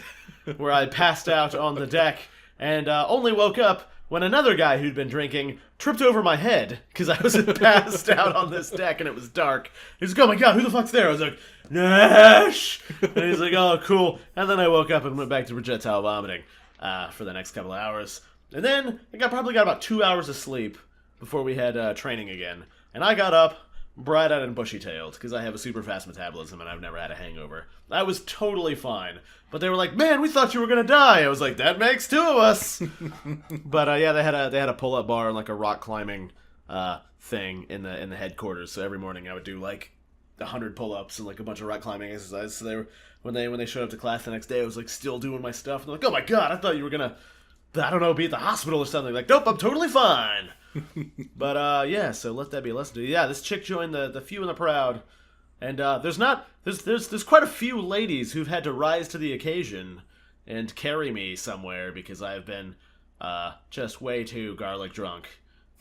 where I passed out on the deck, and only woke up when another guy who'd been drinking tripped over my head, because I was passed out on this deck and it was dark. He's like, oh my god, who the fuck's there? I was like, Nash! And he's like, oh, cool. And then I woke up and went back to projectile vomiting for the next couple of hours. And then I probably got about 2 hours of sleep before we had training again. And I got up, bright-eyed and bushy-tailed, because I have a super fast metabolism and I've never had a hangover. I was totally fine. But they were like, man, we thought you were going to die. I was like, that makes 2 of us. But yeah, they had a pull-up bar and like a rock climbing thing in the headquarters. So every morning I would do like 100 pull-ups and like a bunch of rock climbing exercises. So they were, when they showed up to class the next day, I was like still doing my stuff. And they're like, oh my god, I thought you were going to, I don't know, be at the hospital or something. Like, nope, I'm totally fine. But yeah, so let that be a lesson to you. Yeah, this chick joined the few and the proud, and there's quite a few ladies who've had to rise to the occasion and carry me somewhere because I've been just way too garlic drunk.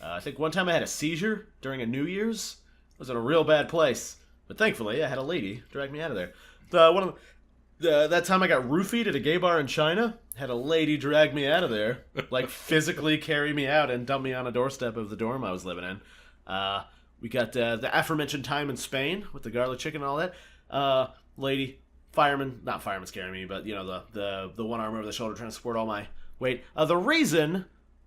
I think one time I had a seizure during a New Year's. I was in a real bad place, but thankfully I had a lady drag me out of there. That time I got roofied at a gay bar in China, had a lady drag me out of there, like physically carry me out and dump me on a doorstep of the dorm I was living in. We got the aforementioned time in Spain with the garlic chicken and all that. Lady, not fireman's carrying me, but the one arm over the shoulder trying to support all my weight. The reason,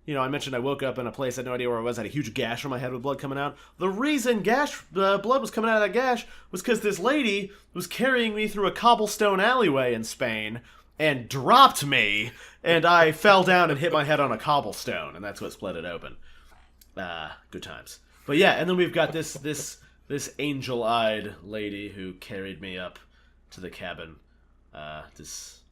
I mentioned I woke up in a place I had no idea where I was, I had a huge gash on my head with blood coming out. The reason blood was coming out of that gash was because this lady was carrying me through a cobblestone alleyway in Spain and dropped me, and I fell down and hit my head on a cobblestone, and that's what split it open. Good times. But yeah, and then we've got this this angel-eyed lady who carried me up to the cabin. This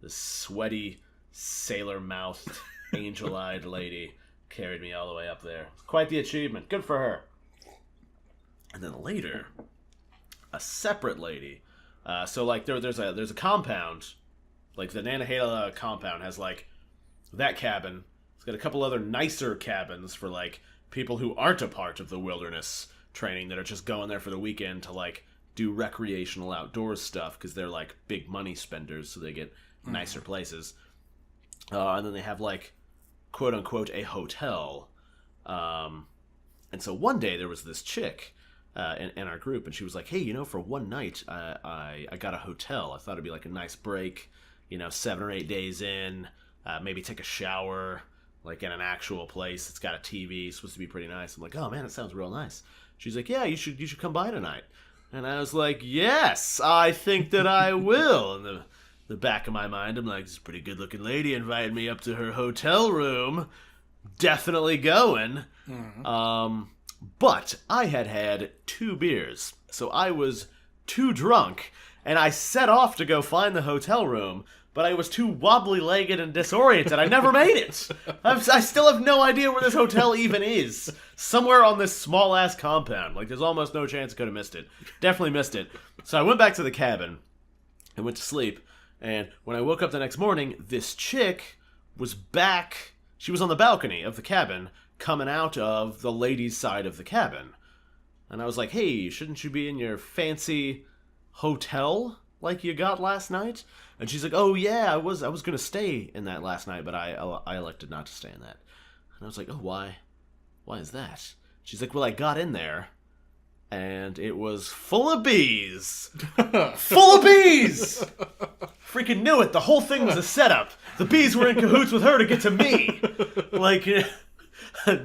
sweaty, sailor-mouthed, angel-eyed lady carried me all the way up there. Quite the achievement. Good for her. And then later, a separate lady. So like there's a compound, like the Nantahala compound has like that cabin. It's got a couple other nicer cabins for like people who aren't a part of the wilderness training that are just going there for the weekend to like do recreational outdoors stuff because they're like big money spenders, so they get nicer places. And then they have like quote unquote a hotel. And so one day there was this chick in our group, and she was like, hey, for one night I got a hotel. I thought it'd be like a nice break, 7 or 8 days in, maybe take a shower like in an actual place. It's got a TV, it's supposed to be pretty nice. I'm like, oh man, it sounds real nice. She's like, yeah, you should come by tonight. And I was like, yes, I think that I will. And the back of my mind, I'm like, this pretty good looking lady invited me up to her hotel room. Definitely going. But I had 2 beers, so I was too drunk, and I set off to go find the hotel room, but I was too wobbly-legged and disoriented. I never made it. I still have no idea where this hotel even is. Somewhere on this small-ass compound. Like, there's almost no chance I could have missed it. Definitely missed it. So I went back to the cabin and went to sleep, and when I woke up the next morning, this chick was back. She was on the balcony of the cabin, coming out of the ladies' side of the cabin. And I was like, hey, shouldn't you be in your fancy hotel like you got last night? And she's like, oh yeah, I was going to stay in that last night, but I elected not to stay in that. And I was like, oh, why is that? She's like, well, I got in there and it was full of bees. Full of bees! Freaking knew it. The whole thing was a setup. The bees were in cahoots with her to get to me. Like,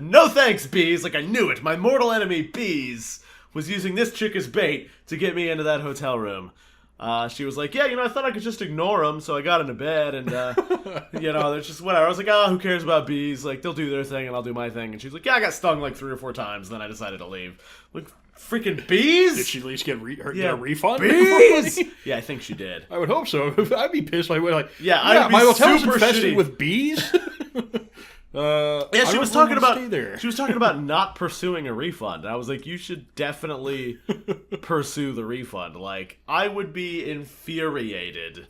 no thanks, bees. Like, I knew it. My mortal enemy, bees, was using this chick as bait to get me into that hotel room. She was like, yeah, I thought I could just ignore them, so I got into bed, and, they're just whatever. I was like, oh, who cares about bees? Like, they'll do their thing, and I'll do my thing. And she was like, yeah, I got stung like 3 or 4 times, and then I decided to leave. Like, freaking bees? Did she at least get a refund? Bees? Yeah, I think she did. I would hope so. I'd be pissed. I'd be like, I'd be my hotel's super infested shitty with bees? She was talking about not pursuing a refund. And I was like, you should definitely pursue the refund. Like, I would be infuriated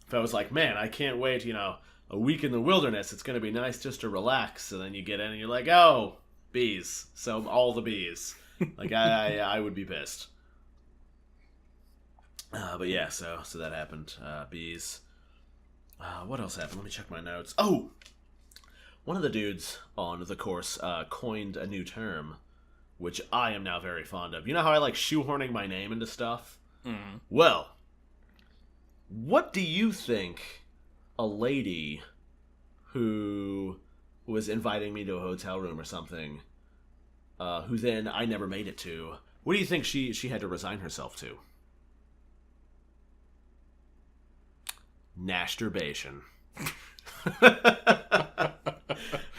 if I was like, man, I can't wait, a week in the wilderness. It's going to be nice just to relax. And then you get in and you're like, oh, bees. So all the bees. Like, I would be pissed. But yeah, so that happened. Bees. What else happened? Let me check my notes. Oh! One of the dudes on the course coined a new term, which I am now very fond of. You know how I like shoehorning my name into stuff? Mm. Well, what do you think a lady who was inviting me to a hotel room or something, who then I never made it to, what do you think she had to resign herself to? Nasturbation.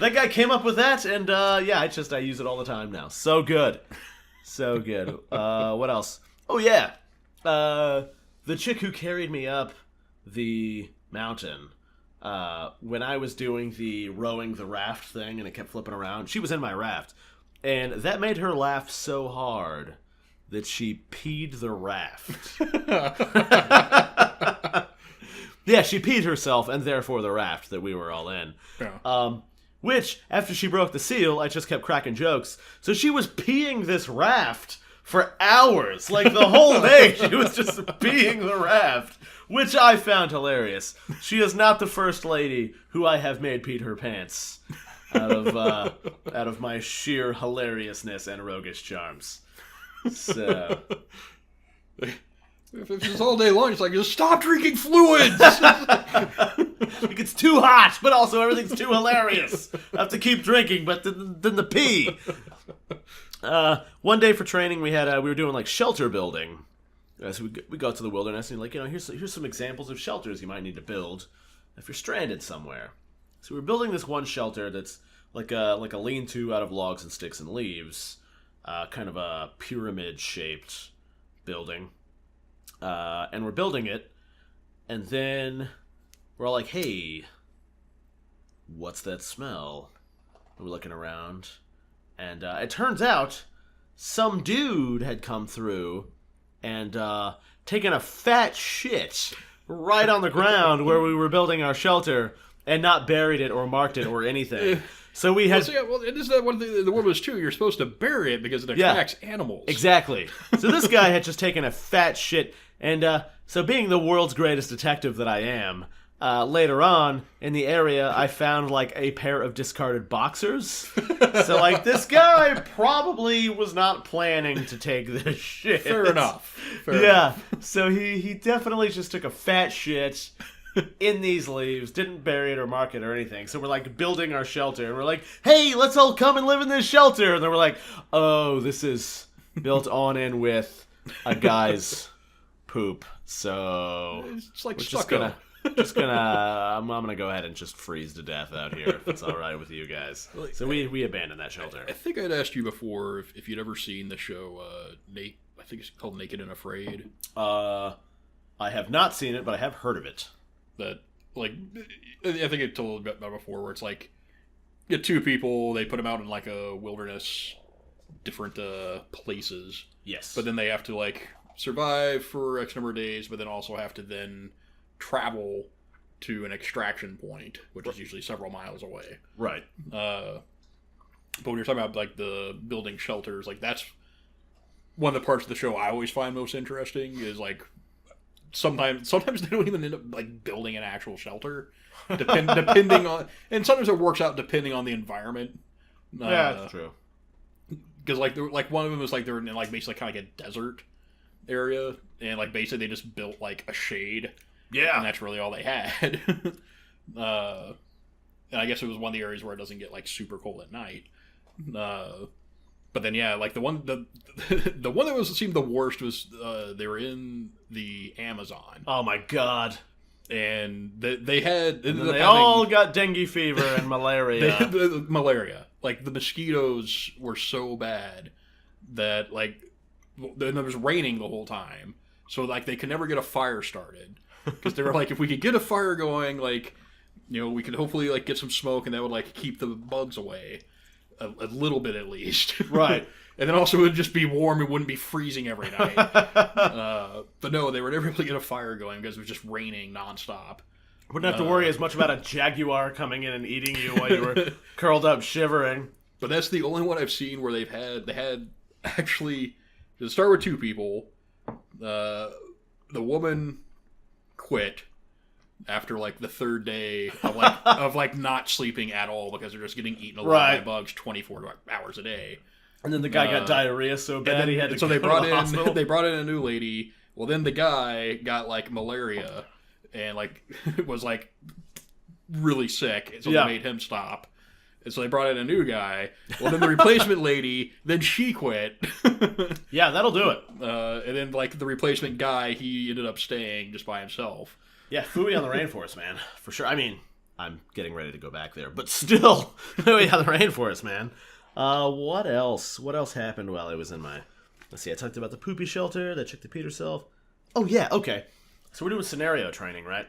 That guy came up with that, and I use it all the time now. So good. So good. What else? Oh yeah. The chick who carried me up the mountain, when I was doing the rowing the raft thing and it kept flipping around, she was in my raft. And that made her laugh so hard that she peed the raft. Yeah, she peed herself, and therefore the raft that we were all in. Yeah. Which, after she broke the seal, I just kept cracking jokes. So she was peeing this raft for hours. Like, the whole day, she was just peeing the raft, which I found hilarious. She is not the first lady who I have made pee her pants out of my sheer hilariousness and roguish charms. So... If it's all day long, it's like, just stop drinking fluids! Like, it's too hot, but also everything's too hilarious. I have to keep drinking, but then the pee. One day for training, we were doing, like, shelter building. So we go to the wilderness, and, like, here's some examples of shelters you might need to build if you're stranded somewhere. So we're building this one shelter that's like a lean-to out of logs and sticks and leaves. kind of a pyramid-shaped building. And we're building it, and then we're all like, hey, what's that smell? And we're looking around, and it turns out some dude had come through and taken a fat shit right on the ground where we were building our shelter and not buried it or marked it or anything. So we had... and this is one thing the word was too. You're supposed to bury it because it attracts animals. Exactly. So this guy had just taken a fat shit, and so being the world's greatest detective that I am, later on in the area, I found like a pair of discarded boxers. So like this guy probably was not planning to take this shit. Fair enough. So he definitely just took a fat shit in these leaves, didn't bury it or mark it or anything. So we're like building our shelter, and we're like, hey, let's all come and live in this shelter. And then we're like, oh, this is built on in with a guy's poop. So it's like we're just gonna I'm gonna go ahead and just freeze to death out here if it's all right with you guys. So we abandoned that shelter. I think I'd asked you before if you'd ever seen the show Nate. I think it's called Naked and Afraid. I have not seen it, but I have heard of it. That, like, I think I told about before, where it's like, you get two people, they put them out in like a wilderness, different places. Yes. But then they have to like survive for X number of days, but then also have to then travel to an extraction point, which is usually several miles away. Right. But when you're talking about like the building shelters, like that's one of the parts of the show I always find most interesting is like sometimes they don't even end up like building an actual shelter, depending on, and sometimes it works out depending on the environment. Yeah, that's true. Because like one of them was like they're in like basically kind of like a desert area, and like basically they just built like a shade. Yeah, and that's really all they had. And I guess it was one of the areas where it doesn't get like super cold at night. But then yeah, like the one that seemed the worst was they were in the Amazon. Oh my god! And they had and they all got dengue fever and malaria. Malaria. Like the mosquitoes were so bad that like then it was raining the whole time, so like they could never get a fire started because they were like, if we could get a fire going, like, you know, we could hopefully like get some smoke and that would like keep the bugs away a little bit at least. Right. And then also it would just be warm, it wouldn't be freezing every night. But no, they were never able to get a fire going because it was just raining nonstop. Wouldn't have to worry as much about a jaguar coming in and eating you while you were curled up shivering. But that's the only one I've seen where they had actually, to start with two people, the woman quit after like the third day of like not sleeping at all because they're just getting eaten alive by bugs 24 hours a day. And then the guy got diarrhea so bad he had to go to the hospital. They brought in a new lady. Well, then the guy got like malaria and like was like really sick, so they made him stop. And so they brought in a new guy. Well, then the replacement lady, then she quit. Yeah, that'll do it. And then like the replacement guy, he ended up staying just by himself. Yeah, Fooey on the Rainforest, man, for sure. I mean, I'm getting ready to go back there, but still, Fooey on the Rainforest, man. What else? What else happened while I was in my... Let's see, I talked about the poopy shelter, that chick that peed herself. Oh, yeah, okay. So we're doing scenario training, right?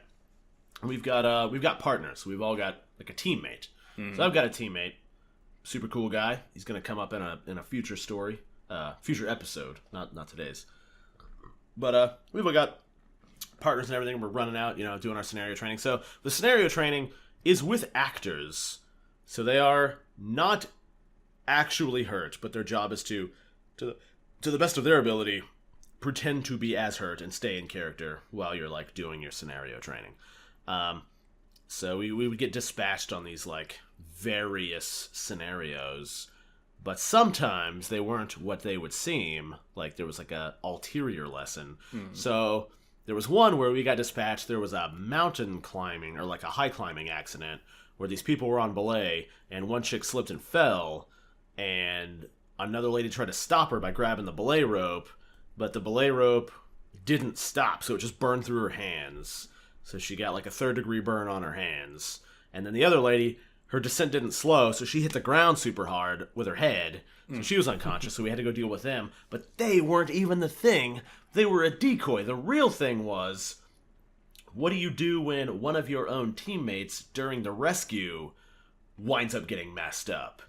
And we've got partners. We've all got, like, a teammate. Mm-hmm. So I've got a teammate, super cool guy. He's going to come up in a future story, future episode, not today's. But we've all got partners and everything. We're running out, doing our scenario training. So the scenario training is with actors. So they are not actually hurt, but their job is to the best of their ability, pretend to be as hurt and stay in character while you're like doing your scenario training. So we would get dispatched on these like various scenarios, but sometimes they weren't what they would seem. Like there was like a ulterior lesson. So there was one where we got dispatched. There was a mountain climbing or like a high climbing accident where these people were on belay and one chick slipped and fell, and another lady tried to stop her by grabbing the belay rope, but the belay rope didn't stop, so it just burned through her hands. So she got like a 3rd-degree burn on her hands. And then the other lady her descent didn't slow, so she hit the ground super hard with her head. So she was unconscious, so we had to go deal with them. But they weren't even the thing. They were a decoy. The real thing was, what do you do when one of your own teammates during the rescue winds up getting messed up?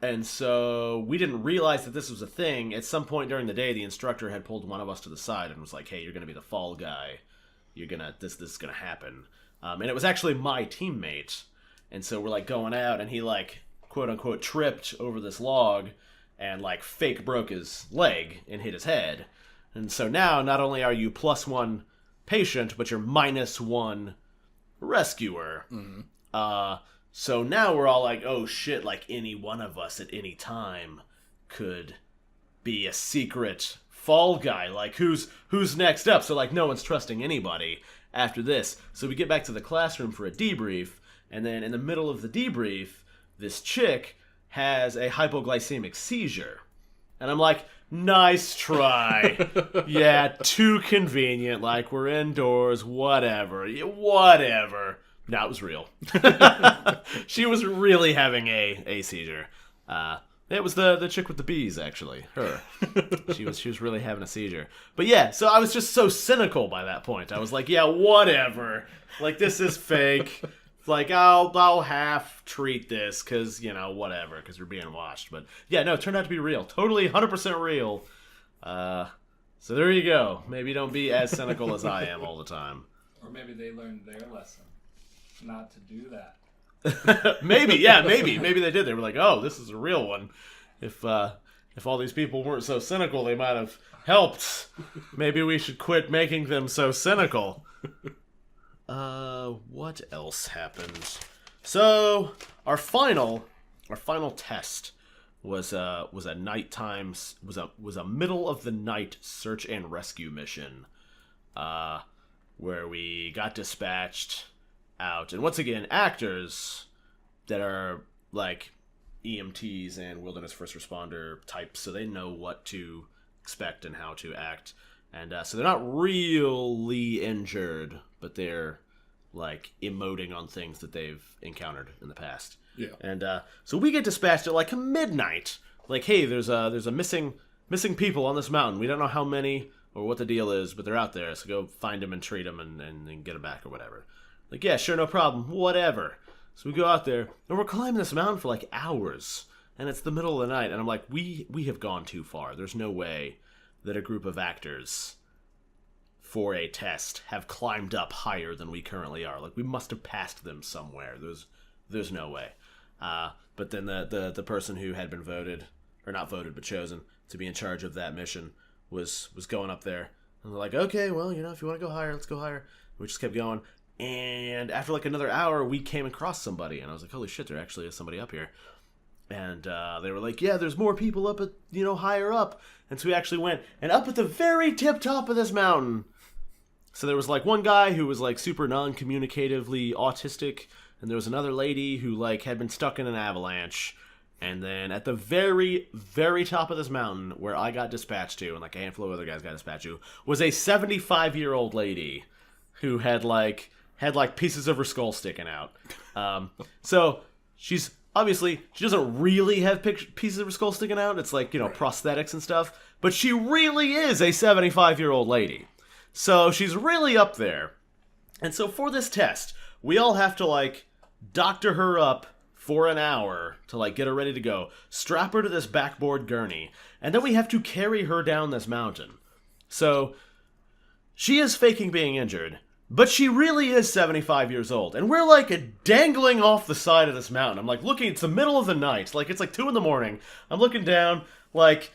And so we didn't realize that this was a thing. At some point during the day, the instructor had pulled one of us to the side and was like, hey, you're going to be the fall guy. This is going to happen. And it was actually my teammate. And so we're like going out, and he like, quote unquote, tripped over this log and like fake broke his leg and hit his head. And so now not only are you +1 patient, but you're -1 rescuer. Mm-hmm. So now we're all like, oh shit, like any one of us at any time could be a secret fall guy. Like who's next up? So like no one's trusting anybody after this. So we get back to the classroom for a debrief, and then in the middle of the debrief, this chick has a hypoglycemic seizure. And I'm like, nice try. Yeah, too convenient. Like, we're indoors, whatever. Whatever. No, it was real. She was really having a seizure. It was the chick with the bees, actually. Her. She was really having a seizure. But yeah, so I was just so cynical by that point. I was like, yeah, whatever. Like, this is fake. Like, I'll half treat this because, whatever, because we're being watched. But yeah, no, it turned out to be real. Totally 100% real. So there you go. Maybe don't be as cynical as I am all the time. Or maybe they learned their lesson. Not to do that. Maybe, yeah, maybe. Maybe they did. They were like, oh, this is a real one. If all these people weren't so cynical, they might have helped. Maybe we should quit making them so cynical. What else happened? So our final test was a middle of the night search and rescue mission, where we got dispatched out, and once again, actors that are like EMTs and wilderness first responder types, so they know what to expect and how to act, and so they're not really injured, but they're like emoting on things that they've encountered in the past. Yeah. And so we get dispatched at like midnight. Like, hey, there's a missing people on this mountain. We don't know how many or what the deal is, but they're out there. So go find them and treat them and get them back or whatever. Like, yeah, sure, no problem, whatever. So we go out there and we're climbing this mountain for like hours, and it's the middle of the night. And I'm like, we have gone too far. There's no way that a group of actors for a test have climbed up higher than we currently are. Like, we must have passed them somewhere. There's no way. But then the person who had been voted, or not voted, but chosen to be in charge of that mission was going up there. And they're like, okay, well, if you want to go higher, let's go higher. We just kept going. And after like another hour, we came across somebody. And I was like, holy shit, there actually is somebody up here. And they were like, yeah, there's more people up at, higher up. And so we actually went. And up at the very tip top of this mountain, so there was like one guy who was like super non-communicatively autistic, and there was another lady who like had been stuck in an avalanche. And then at the very, very top of this mountain where I got dispatched to, and like a handful of other guys got dispatched to, was a 75-year-old lady who had pieces of her skull sticking out. So she's obviously, she doesn't really have pieces of her skull sticking out. It's like, right, prosthetics and stuff. But she really is a 75-year-old lady. So she's really up there. And so for this test, we all have to like doctor her up for an hour to like get her ready to go, strap her to this backboard gurney, and then we have to carry her down this mountain. So she is faking being injured, but she really is 75 years old, and we're like dangling off the side of this mountain. I'm like looking, it's the middle of the night, like it's like 2 a.m. I'm looking down, like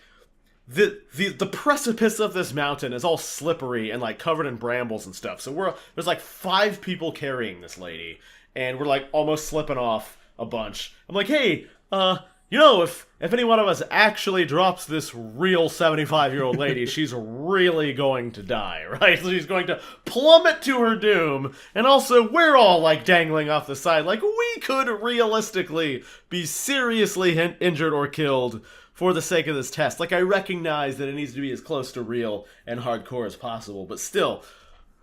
the precipice of this mountain is all slippery and like covered in brambles and stuff. So there's like 5 people carrying this lady, and we're like almost slipping off a bunch. I'm like, hey, if any one of us actually drops this real 75-year-old lady, she's really going to die, right? So she's going to plummet to her doom, and also we're all like dangling off the side. Like, we could realistically be seriously injured or killed for the sake of this test. Like, I recognize that it needs to be as close to real and hardcore as possible, but still,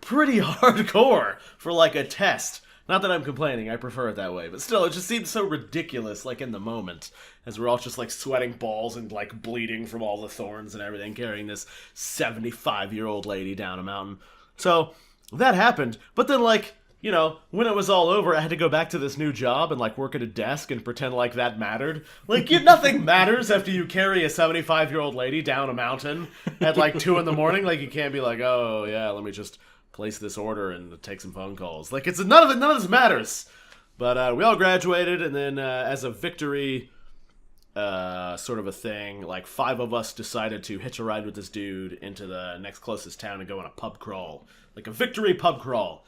pretty hardcore for like a test Not that I'm complaining, I prefer it that way, but still, it just seems so ridiculous, like, in the moment, as we're all just, like, sweating balls and, like, bleeding from all the thorns and everything, carrying this 75-year-old lady down a mountain. So, that happened, but then, like, you know, when it was all over, I had to go back to this new job and, like, work at a desk and pretend like that mattered. Like, nothing matters after you carry a 75-year-old lady down a mountain at, like, 2 in the morning. Like, you can't be like, oh, yeah, let me just place this order and take some phone calls. Like, it's none of this matters. But we all graduated, and then as a victory sort of a thing, like 5 of us decided to hitch a ride with this dude into the next closest town and go on a pub crawl. Like a victory pub crawl.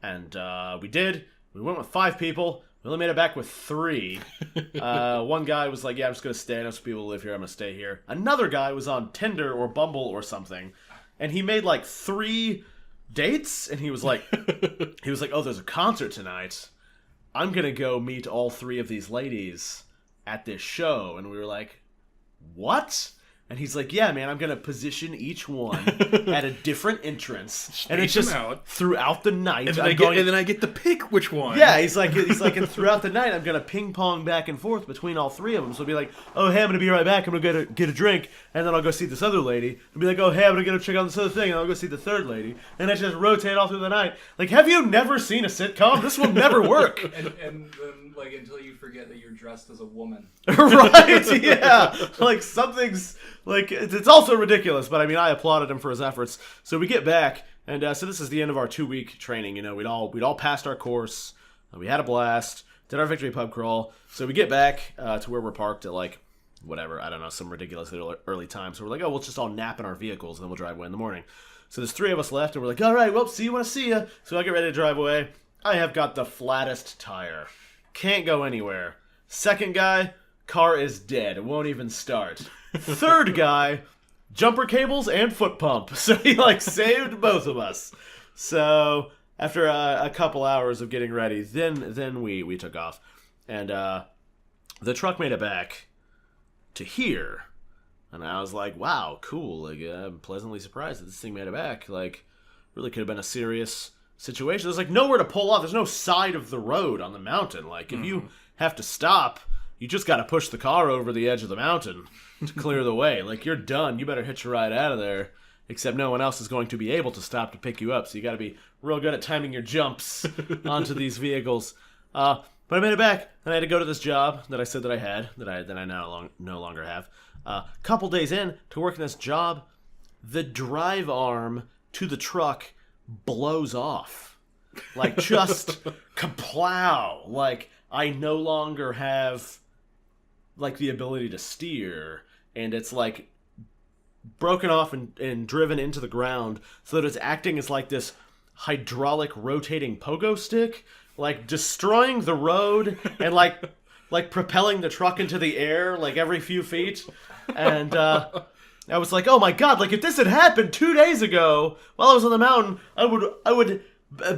And we did. We went with 5 people. We only made it back with 3. One guy was like, yeah, I'm just going to stay. I know some people live here. I'm going to stay here. Another guy was on Tinder or Bumble or something. And he made like 3 dates. And he was like, oh, there's a concert tonight. I'm going to go meet all 3 of these ladies at this show. And we were like, what? And he's like, yeah, man, I'm going to position each one at a different entrance. And it's just throughout the night. And then I get to pick which one. Yeah, he's like, and throughout the night, I'm going to ping pong back and forth between all 3 of them. So it'll be like, oh, hey, I'm going to be right back. I'm going to get a drink. And then I'll go see this other lady. And be like, oh, hey, I'm going to go check out this other thing. And I'll go see the 3rd lady. And I just rotate all through the night. Like, have you never seen a sitcom? This will never work. And then, like, until you forget that you're dressed as a woman. Right, yeah. Like, something's... Like, it's also ridiculous, but I mean, I applauded him for his efforts. So we get back, and so this is the end of our 2-week training. You know, we'd all passed our course. We had a blast. Did our victory pub crawl. So we get back to where we're parked at, like, whatever, I don't know, some ridiculously early time. So we're like, oh, we'll just all nap in our vehicles, and then we'll drive away in the morning. So there's 3 of us left, and we're like, all right, well, see you when I see you. So I get ready to drive away. I have got the flattest tire. Can't go anywhere. 2nd guy, car is dead. It won't even start. 3rd guy, jumper cables and foot pump. So he, like, saved both of us. So after a couple hours of getting ready, then we took off. And the truck made it back to here. And I was like, wow, cool. Like, I'm pleasantly surprised that this thing made it back. Like, really could have been a serious situation. There's, like, nowhere to pull off. There's no side of the road on the mountain. Like, if you have to stop, you just got to push the car over the edge of the mountain to clear the way. Like, you're done. You better hitch a ride out of there. Except no one else is going to be able to stop to pick you up. So you got to be real good at timing your jumps onto these vehicles. But I made it back, and I had to go to this job that I said that I had, that I now no longer have. Couple days in to working this job, the drive arm to the truck blows off. Like, just kaplow. Like, I no longer have, like, the ability to steer, and it's, like, broken off and driven into the ground so that it's acting as, like, this hydraulic rotating pogo stick, like, destroying the road and, like propelling the truck into the air, like, every few feet. And I was like, oh my god, like, if this had happened 2 days ago while I was on the mountain, I would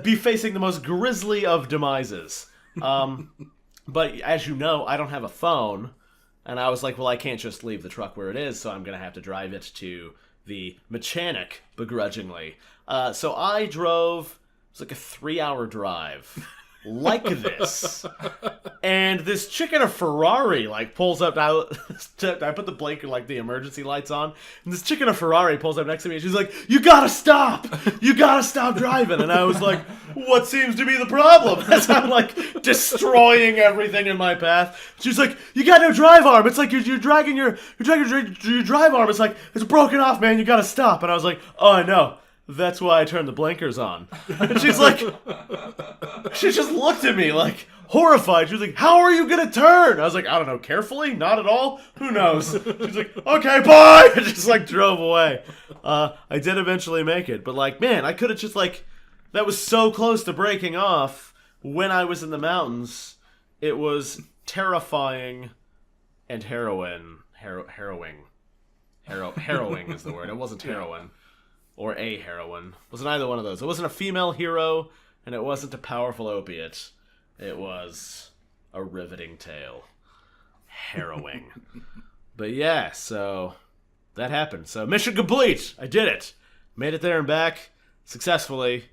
be facing the most grisly of demises. But as you know, I don't have a phone. And I was like, well, I can't just leave the truck where it is, so I'm going to have to drive it to the mechanic, begrudgingly. So I drove, it was like a 3-hour drive, like this. And this chick in a Ferrari, like, pulls up, I put the blinker, like, the emergency lights on, and this chick in a Ferrari pulls up next to me, and she's like, you gotta stop! You gotta stop driving! And I was like, what seems to be the problem? As I'm, like, destroying everything in my path. She's like, you got no drive arm! It's like, you're dragging your drive arm, it's like, it's broken off, man, you gotta stop! And I was like, oh, I know. That's why I turned the blinkers on. And she's like, she just looked at me like horrified. She was like, how are you going to turn? I was like, I don't know, carefully? Not at all? Who knows? She's like, okay, bye! And just like drove away. I did eventually make it. But like, man, I could have just like, that was so close to breaking off when I was in the mountains. It was terrifying and harrowing is the word. It wasn't heroin. Or a heroine. It wasn't either one of those. It wasn't a female hero, and it wasn't a powerful opiate. It was a riveting tale. Harrowing. But yeah, so that happened. So mission complete! I did it! Made it there and back successfully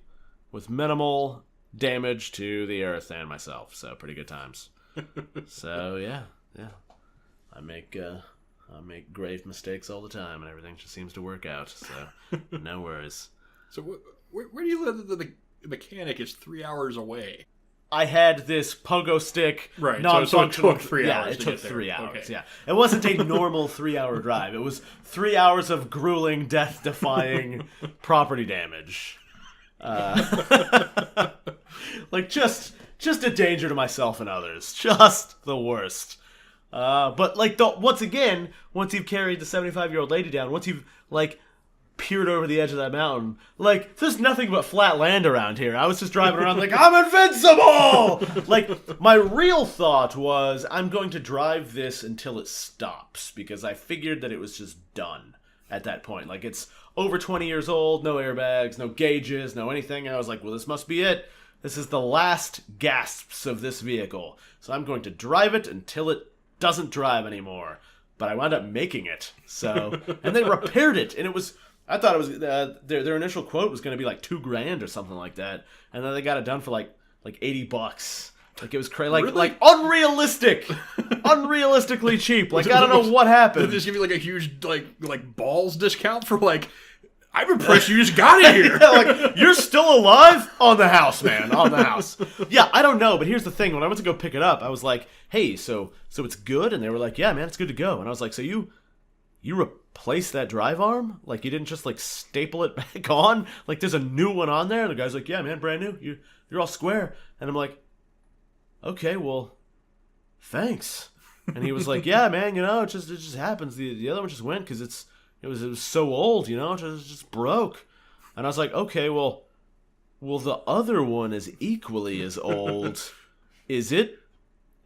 with minimal damage to the earth and myself. So pretty good times. So yeah. I make grave mistakes all the time, and everything just seems to work out. So no worries. So where do you live? The mechanic is 3 hours away. I had this pogo stick, right? Non-functional. So it took 3 hours. Yeah, it took 3 hours. Okay. Yeah, it wasn't a normal 3-hour drive. It was 3 hours of grueling, death-defying property damage. Like just a danger to myself and others. Just the worst. But like, once you've carried the 75-year-old lady down, once you've like peered over the edge of that mountain, like there's nothing but flat land around here. I was just driving around like, I'm invincible. Like my real thought was, I'm going to drive this until it stops, because I figured that it was just done at that point. Like, it's over 20 years old, no airbags, no gauges, no anything. And I was like, well, this must be it. This is the last gasps of this vehicle, so I'm going to drive it until it doesn't drive anymore. But I wound up making it. So, and they repaired it, and it was, I thought it was their initial quote was going to be like $2,000 or something like that, and then they got it done for like $80. Like, it was crazy, like unrealistically cheap. Like, I don't know what happened. Did they just give you like a huge like balls discount for like? I'm impressed you just got it here. Yeah, like, you're still alive? On the house, man. On the house. Yeah, I don't know, but here's the thing. When I went to go pick it up, I was like, hey, so it's good? And they were like, yeah, man, it's good to go. And I was like, so you replaced that drive arm? Like, you didn't just, like, staple it back on? Like, there's a new one on there? And the guy's like, yeah, man, brand new. You're all square. And I'm like, okay, well, thanks. And he was like, yeah, man, it just happens. The other one just went because it was so old, it just broke. And I was like, okay, well, the other one is equally as old. Is it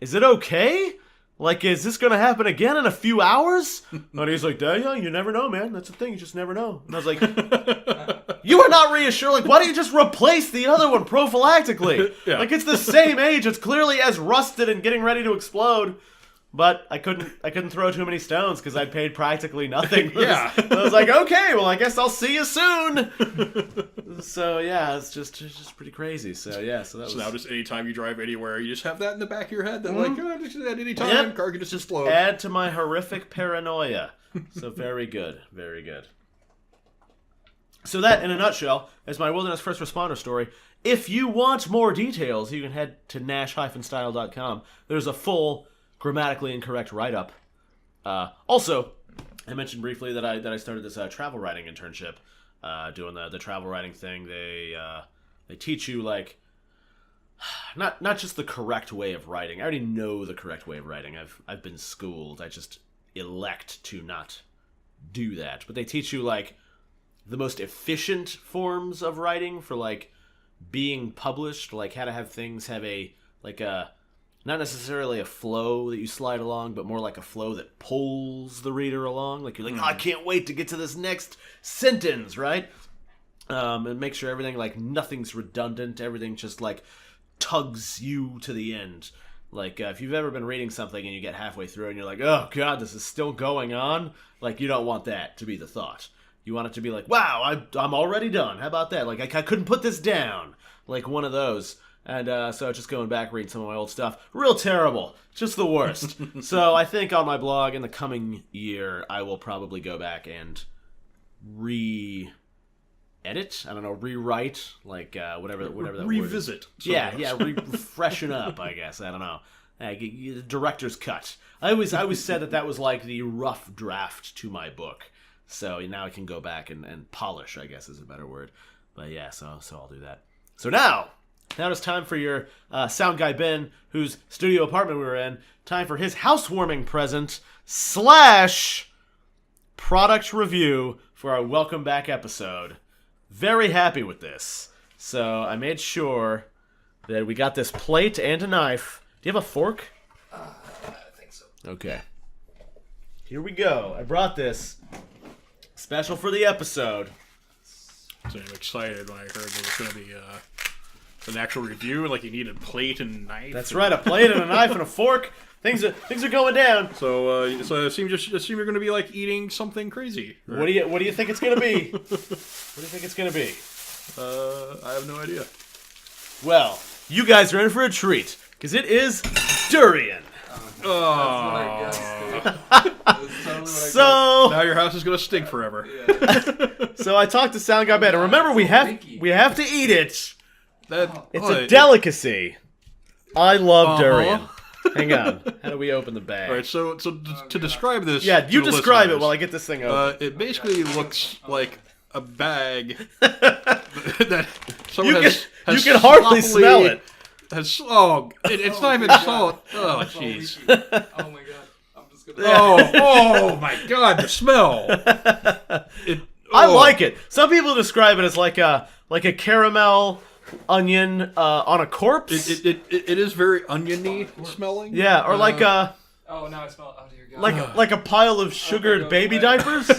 okay? Like, is this going to happen again in a few hours? And he's like, yeah, you never know, man. That's the thing, you just never know. And I was like, you are not reassured. Like, why don't you just replace the other one prophylactically? Yeah. Like, it's the same age. It's clearly as rusted and getting ready to explode. But I couldn't throw too many stones because I'd paid practically nothing. Yeah. I was like, okay, well, I guess I'll see you soon. So yeah, it's just pretty crazy. So yeah, so now just anytime you drive anywhere, you just have that in the back of your head that just at any time, car can just explode. Add to my horrific paranoia. So very good, very good. So that, in a nutshell, is my wilderness first responder story. If you want more details, you can head to nash-style.com. There's a full grammatically incorrect write-up. Also, I mentioned briefly that I started this travel writing internship, doing the travel writing thing. They teach you, like, not just the correct way of writing. I already know the correct way of writing. I've been schooled. I just elect to not do that. But they teach you, like, the most efficient forms of writing for, like, being published, like how to have things have not necessarily a flow that you slide along, but more like a flow that pulls the reader along. Like, you're like, I can't wait to get to this next sentence, right? And make sure everything, like, nothing's redundant. Everything just, like, tugs you to the end. Like, if you've ever been reading something and you get halfway through and you're like, oh, God, this is still going on. Like, you don't want that to be the thought. You want it to be like, wow, I'm already done. How about that? Like, I couldn't put this down. Like, one of those. And so just going back, reading some of my old stuff. Real terrible. Just the worst. So I think on my blog in the coming year, I will probably go back and re-edit? I don't know, rewrite? Like, whatever that revisit. Word is. Freshen up, I guess. I don't know. Director's cut. I always said that was like the rough draft to my book. So now I can go back and polish, I guess is a better word. But yeah, so I'll do that. So now it's time for your sound guy Ben, whose studio apartment we were in. Time for his housewarming present / product review for our welcome back episode. Very happy with this. So I made sure that we got this plate and a knife. Do you have a fork? I think so. Okay. Here we go. I brought this special for the episode. So I'm excited when I heard there was going to be an actual review. Like, you need a plate and knife. That's right, a plate and a knife and a fork. Things are going down. So I assume you're going to be like eating something crazy. Right? What do you think it's going to be? What do you think it's going to be? I have no idea. Well, you guys are in for a treat because it is durian. So now your house is gonna stink forever. So I talked to Sound Guy Ben, and remember we have to eat it. It's a it- delicacy. I love durian. Hang on, how do we open the bag? All right, so to describe this, Yeah, you to the describe it listeners, while I get this thing open. It basically looks like a bag that someone has you can hardly sloppily- smell it. It's not even salt. Oh, jeez. Oh my god. I'm just gonna. Oh my god, the smell. I like it. Some people describe it as like a caramel onion on a corpse. It is very oniony smelling. Yeah, or like a Oh, now I smell it. Oh dear god. like a pile of sugared baby diapers.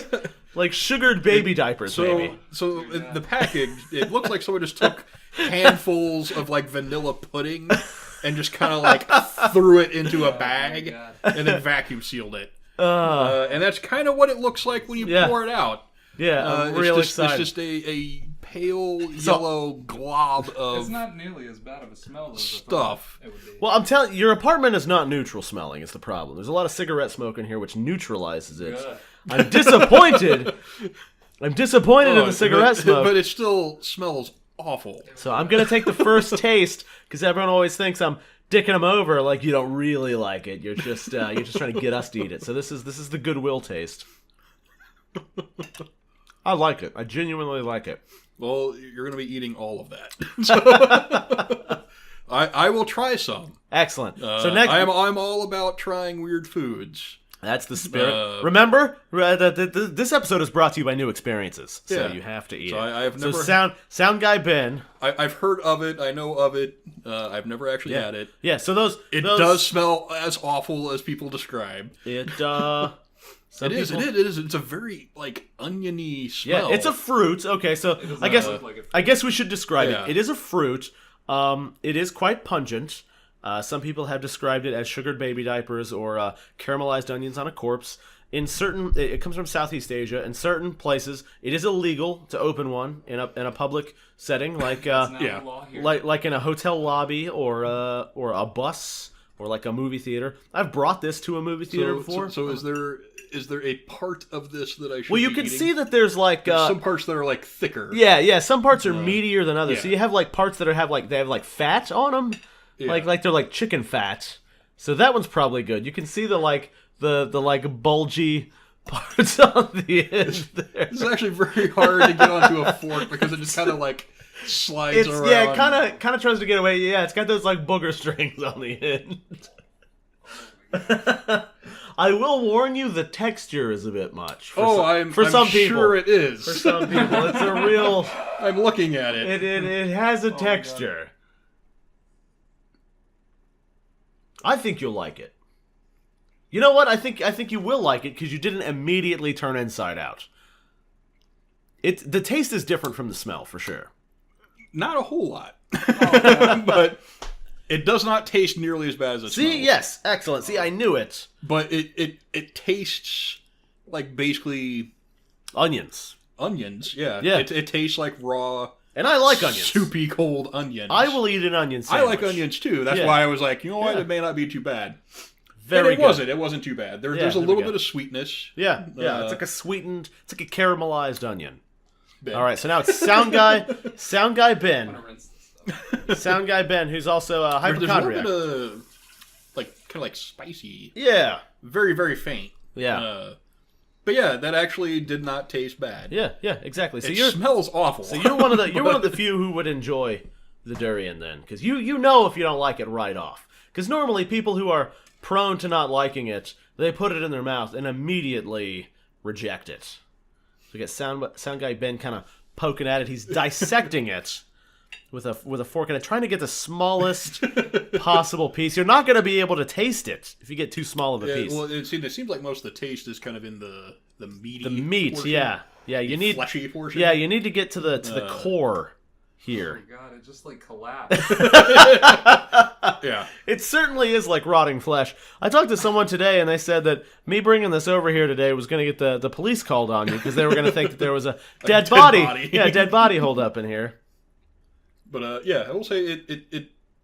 Like sugared baby diapers, maybe. So in the package, it looks like someone just took handfuls of like vanilla pudding and just kind of like threw it into a bag and then vacuum sealed it. And that's kind of what it looks like when you pour it out. Yeah, I'm real excited. It's just a pale yellow glob of It's not nearly as bad of a smell as stuff. it would be. Well, I'm telling you, your apartment is not neutral smelling. Is the problem? There's a lot of cigarette smoke in here, which neutralizes it. Good. I'm disappointed. I'm disappointed in the cigarette smoke. But it still smells awful. So I'm gonna take the first taste because everyone always thinks I'm dicking them over, like you don't really like it. You're just trying to get us to eat it. So this is the goodwill taste. I like it. I genuinely like it. Well, you're going to be eating all of that. So, I will try some. Excellent. So next, I'm all about trying weird foods. that's the spirit. Remember, this episode is brought to you by New Experiences, so you have to eat it. I have never. So sound guy Ben. I've heard of it. I know of it. I've never actually had it. Yeah. So those does smell as awful as people describe. It It is. It's a very like oniony smell. Yeah, it's a fruit. Okay, so I guess we should describe it. It is a fruit. It is quite pungent. Some people have described it as sugared baby diapers or caramelized onions on a corpse. It comes from Southeast Asia. In certain places, it is illegal to open one in a public setting, like like in a hotel lobby or a bus or like a movie theater. I've brought this to a movie theater before. So is there a part of this that I should? Well, you be can eating? see that there's like some parts that are like thicker. Yeah. Some parts are meatier than others. Yeah. So you have like parts that have like fat on them, like they're like chicken fat. So that one's probably good. You can see the like bulgy parts on the end there. It's actually very hard to get onto a fork because it just kind of like slides around. Yeah, it kind of tries to get away. Yeah, it's got those like booger strings on the end. I will warn you, the texture is a bit much. I'm some people. sure it is. For some people, it's a real. I'm looking at it. It has a texture. I think you'll like it. You know what? I think you will like it because you didn't immediately turn inside out. The taste is different from the smell for sure. Not a whole lot, but it does not taste nearly as bad as it smells. See, yes, excellent. See, I knew it. But it tastes like basically onions. Yeah. It tastes like raw. And I like onions. Soupy cold onions. I will eat an onion sandwich. I like onions too. That's why I was like, you know what, it may not be too bad. Very good. It wasn't too bad. There's a little bit of sweetness. Yeah. It's like it's like a caramelized onion. All right, so now it's Sound Guy Ben. Sound Guy Ben, who's also a hypochondriac. There's a little bit of kind of like spicy. Yeah. Very, very faint. Yeah. But yeah, that actually did not taste bad. Yeah, exactly. So it smells awful. So you're one of the few who would enjoy the durian then, because you know if you don't like it right off. Because normally people who are prone to not liking it, they put it in their mouth and immediately reject it. So we get Sound Guy Ben kind of poking at it. He's dissecting it with a fork and trying to get the smallest possible piece. You're not going to be able to taste it if you get too small of a piece. Well, it seems like most of the taste is kind of in the meaty. The meat, portion, yeah. You need fleshy portion. Yeah, you need to get to the core here. Oh my god, it just like collapsed. Yeah. It certainly is like rotting flesh. I talked to someone today and they said that me bringing this over here today was going to get the police called on you because they were going to think that there was a dead body. body. Yeah, dead body holed up in here. But yeah, I will say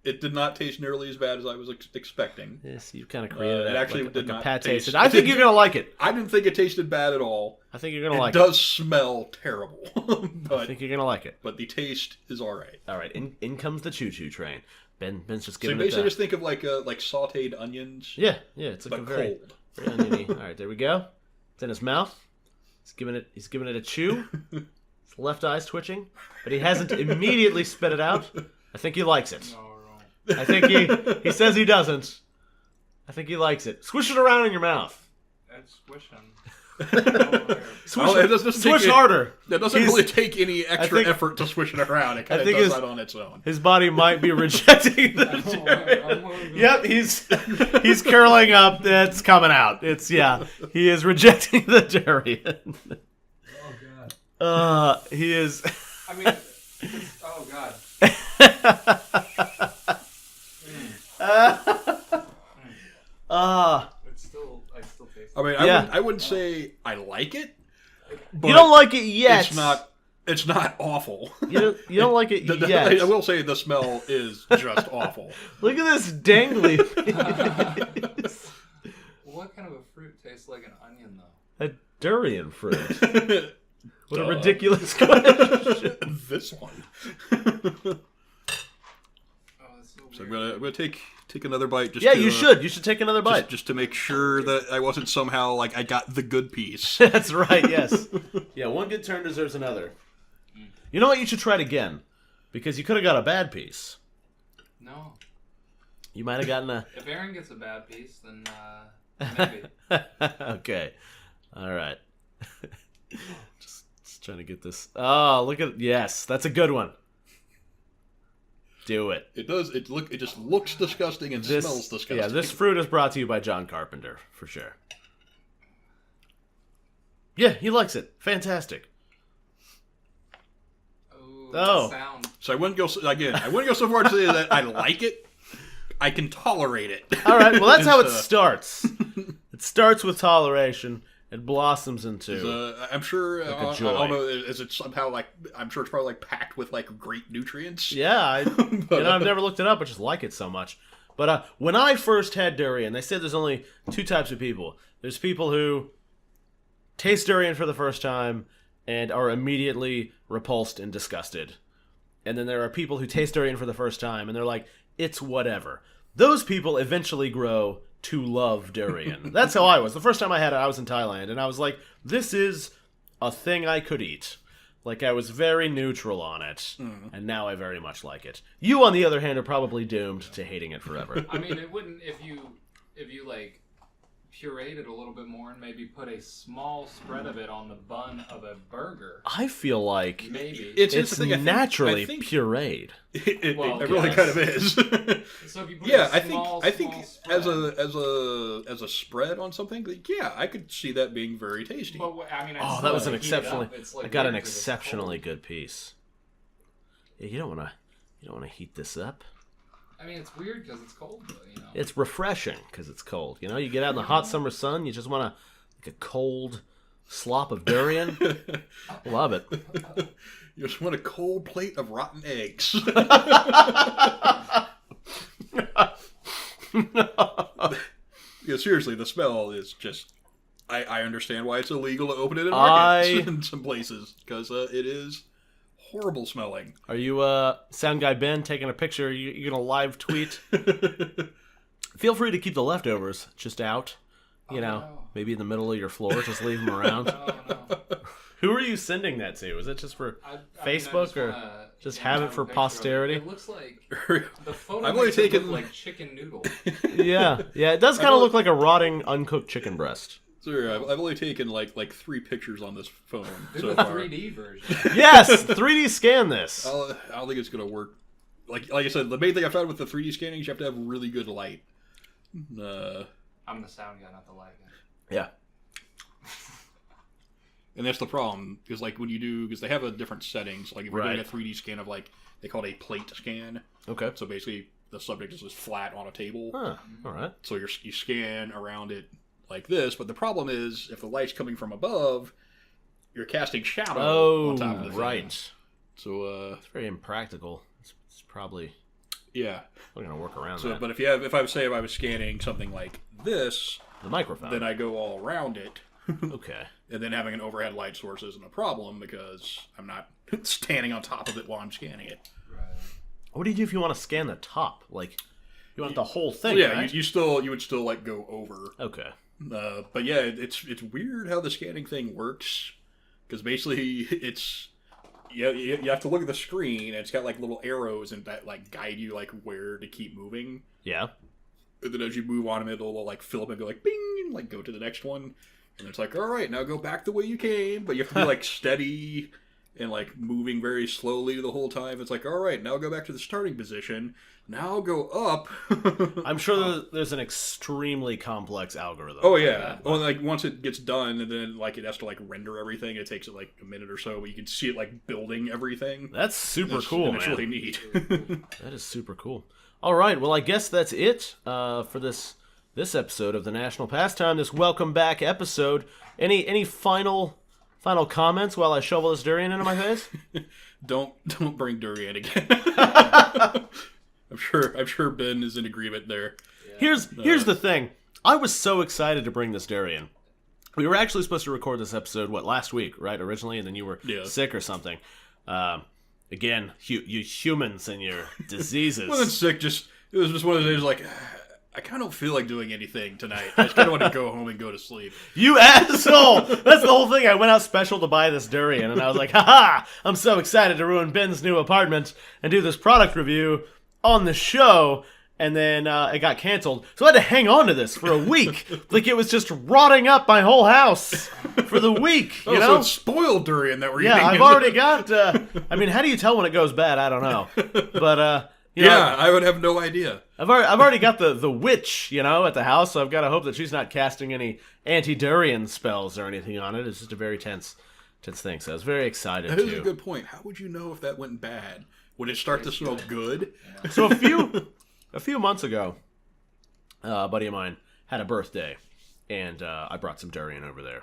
it did not taste nearly as bad as I was expecting. Yes, you kind of created it actually did like not a pate. taste. I think you're gonna like it. I didn't think it tasted bad at all. I think you're gonna like it. It does smell terrible, but I think you're gonna like it. But the taste is all right. All right, in comes the choo-choo train. Ben's just So giving basically, it. just think of like sautéed onions. Yeah, it's like but a very, cold. very oniony. All right, there we go. It's in his mouth. He's giving it a chew. His left eye's twitching, but he hasn't immediately spit it out. I think he likes it. No. I think he says he doesn't. I think he likes it. Squish it around in your mouth. It's squishing. Swish harder. That doesn't really take any extra effort to swish it around. It kind of does that on its own. His body might be rejecting the durian. Yep, he's curling up. It's coming out. He is rejecting the durian. Oh god. He is. I mean, oh god. I still taste it. I mean, I wouldn't say I like it. But you don't like it yet. It's not awful. You don't like it yet. I will say the smell is just awful. Look at this dangly. What kind of a fruit tastes like an onion, though? A durian fruit. What a ridiculous question. This one. Oh, that's so So weird. I'm gonna take another bite. Just You should. You should take another bite. just to make sure that I wasn't somehow like I got the good piece. That's right, yes. Yeah, one good turn deserves another. You know what? You should try it again. Because you could have got a bad piece. No. You might have gotten a... If Aaron gets a bad piece, then maybe. Okay. All right. just trying to get this... Oh, look at... Yes, that's a good one. Do it. It does. It just looks disgusting and smells disgusting. Yeah, this fruit is brought to you by John Carpenter, for sure. Yeah, he likes it. Fantastic. Oh. Sound. So I wouldn't go so far to say that I like it. I can tolerate it. All right. Well, that's how it starts. It starts with toleration. It blossoms into. I'm sure. Like a joy. I don't know. Is it somehow like? I'm sure it's probably like packed with like great nutrients. Yeah, I've never looked it up. I just like it so much. But when I first had durian, they said there's only two types of people. There's people who taste durian for the first time and are immediately repulsed and disgusted. And then there are people who taste durian for the first time and they're like, it's whatever. Those people eventually grow to love durian. That's how I was. The first time I had it, I was in Thailand, and I was like, this is a thing I could eat. Like, I was very neutral on it, and now I very much like it. You, on the other hand, are probably doomed to hating it forever. I mean, it wouldn't if you like pureed it a little bit more and maybe put a small spread of it on the bun of a burger. I feel like Maybe it's naturally pureed. It Well, really yes. kind of is. So if you put Yeah, a small I think spread, as a spread on something, like, yeah, I could see that being very tasty. But I mean, Oh, that was an exceptionally. I I got an exceptionally good piece. Yeah, you don't want to heat this up. I mean, it's weird because it's cold, though, you know. It's refreshing because it's cold. You know, you get out in the hot summer sun, you just want like a cold slop of durian. Love it. You just want a cold plate of rotten eggs. Yeah, seriously, the smell is just... I understand why it's illegal to open it in markets in some places, because it is horrible smelling. Are you, sound guy Ben, taking a picture? You're going to live tweet? Feel free to keep the leftovers just out. Maybe in the middle of your floor. Just leave them around. No. Who are you sending that to? Is it just for Facebook or just have it for posterity? It looks like the photo I've only makes it taken look like chicken noodle. Yeah. It does kind of look like a rotting, uncooked chicken breast. Sorry, I've only taken like 3 pictures on this phone Do so the far. 3D version. Yes! 3D scan this. I don't think it's gonna work. Like I said, the main thing I found with the 3D scanning is you have to have really good light. I'm the sound guy, not the light guy. Yeah. And that's the problem, because like when you do, because they have a different settings. Like if you're doing a Right. 3D scan of like they call it a plate scan. Okay. So basically, the subject is just flat on a table. Huh. All right. So you scan around it like this. But the problem is, if the light's coming from above, you're casting shadow on top of the thing. Right. So It's very impractical. It's It's probably Yeah. we're gonna work around So, that. but if I was scanning something like this, The microphone. then I go all around it. Okay. And then having an overhead light source isn't a problem because I'm not standing on top of it while I'm scanning it. Right. What do you do if you want to scan the top? Like, you want the whole thing, Yeah, right? you would still like go over. Okay. But yeah, it's weird how the scanning thing works because basically it's you have to look at the screen and it's got like little arrows and that like guide you like where to keep moving. Yeah. And then as you move on, it'll like fill up and go like bing and like go to the next one. And it's like, all right, now go back the way you came, but you have to be like steady and like moving very slowly the whole time. It's like, all right, now go back to the starting position. Now go up. I'm sure there's an extremely complex algorithm. Oh for yeah. that. Well, like once it gets done, and then like it has to like render everything. It takes it like a minute or so, but you can see it like building everything. That's super cool, and man. it's really neat. That is super cool. All right, well, I guess that's it for this episode of the National Pastime. This welcome back episode. Any final comments while I shovel this durian into my face? Don't bring durian again. I'm sure Ben is in agreement there. Here's the thing. I was so excited to bring this durian. We were actually supposed to record this episode, last week, right, originally, and then you were sick or something. Again, you humans and your diseases. Wasn't sick, it was just one of those days like, I kind of don't feel like doing anything tonight. I just kind of want to go home and go to sleep. You asshole! That's the whole thing. I went out special to buy this durian, and I was like, haha! I'm so excited to ruin Ben's new apartment and do this product review on the show. And then it got canceled. So I had to hang on to this for a week. Like it was just rotting up my whole house for the week. You know? So it's spoiled durian that we're eating. Yeah, I've already got... I mean, how do you tell when it goes bad? I don't know. But, you know, yeah, I would have no idea. I've already got the witch, at the house, so I've got to hope that she's not casting any anti-durian spells or anything on it. It's just a very tense thing. So I was very excited, That is a good point. How would you know if that went bad? Would it start to smell good? So a few months ago, a buddy of mine had a birthday, and I brought some durian over there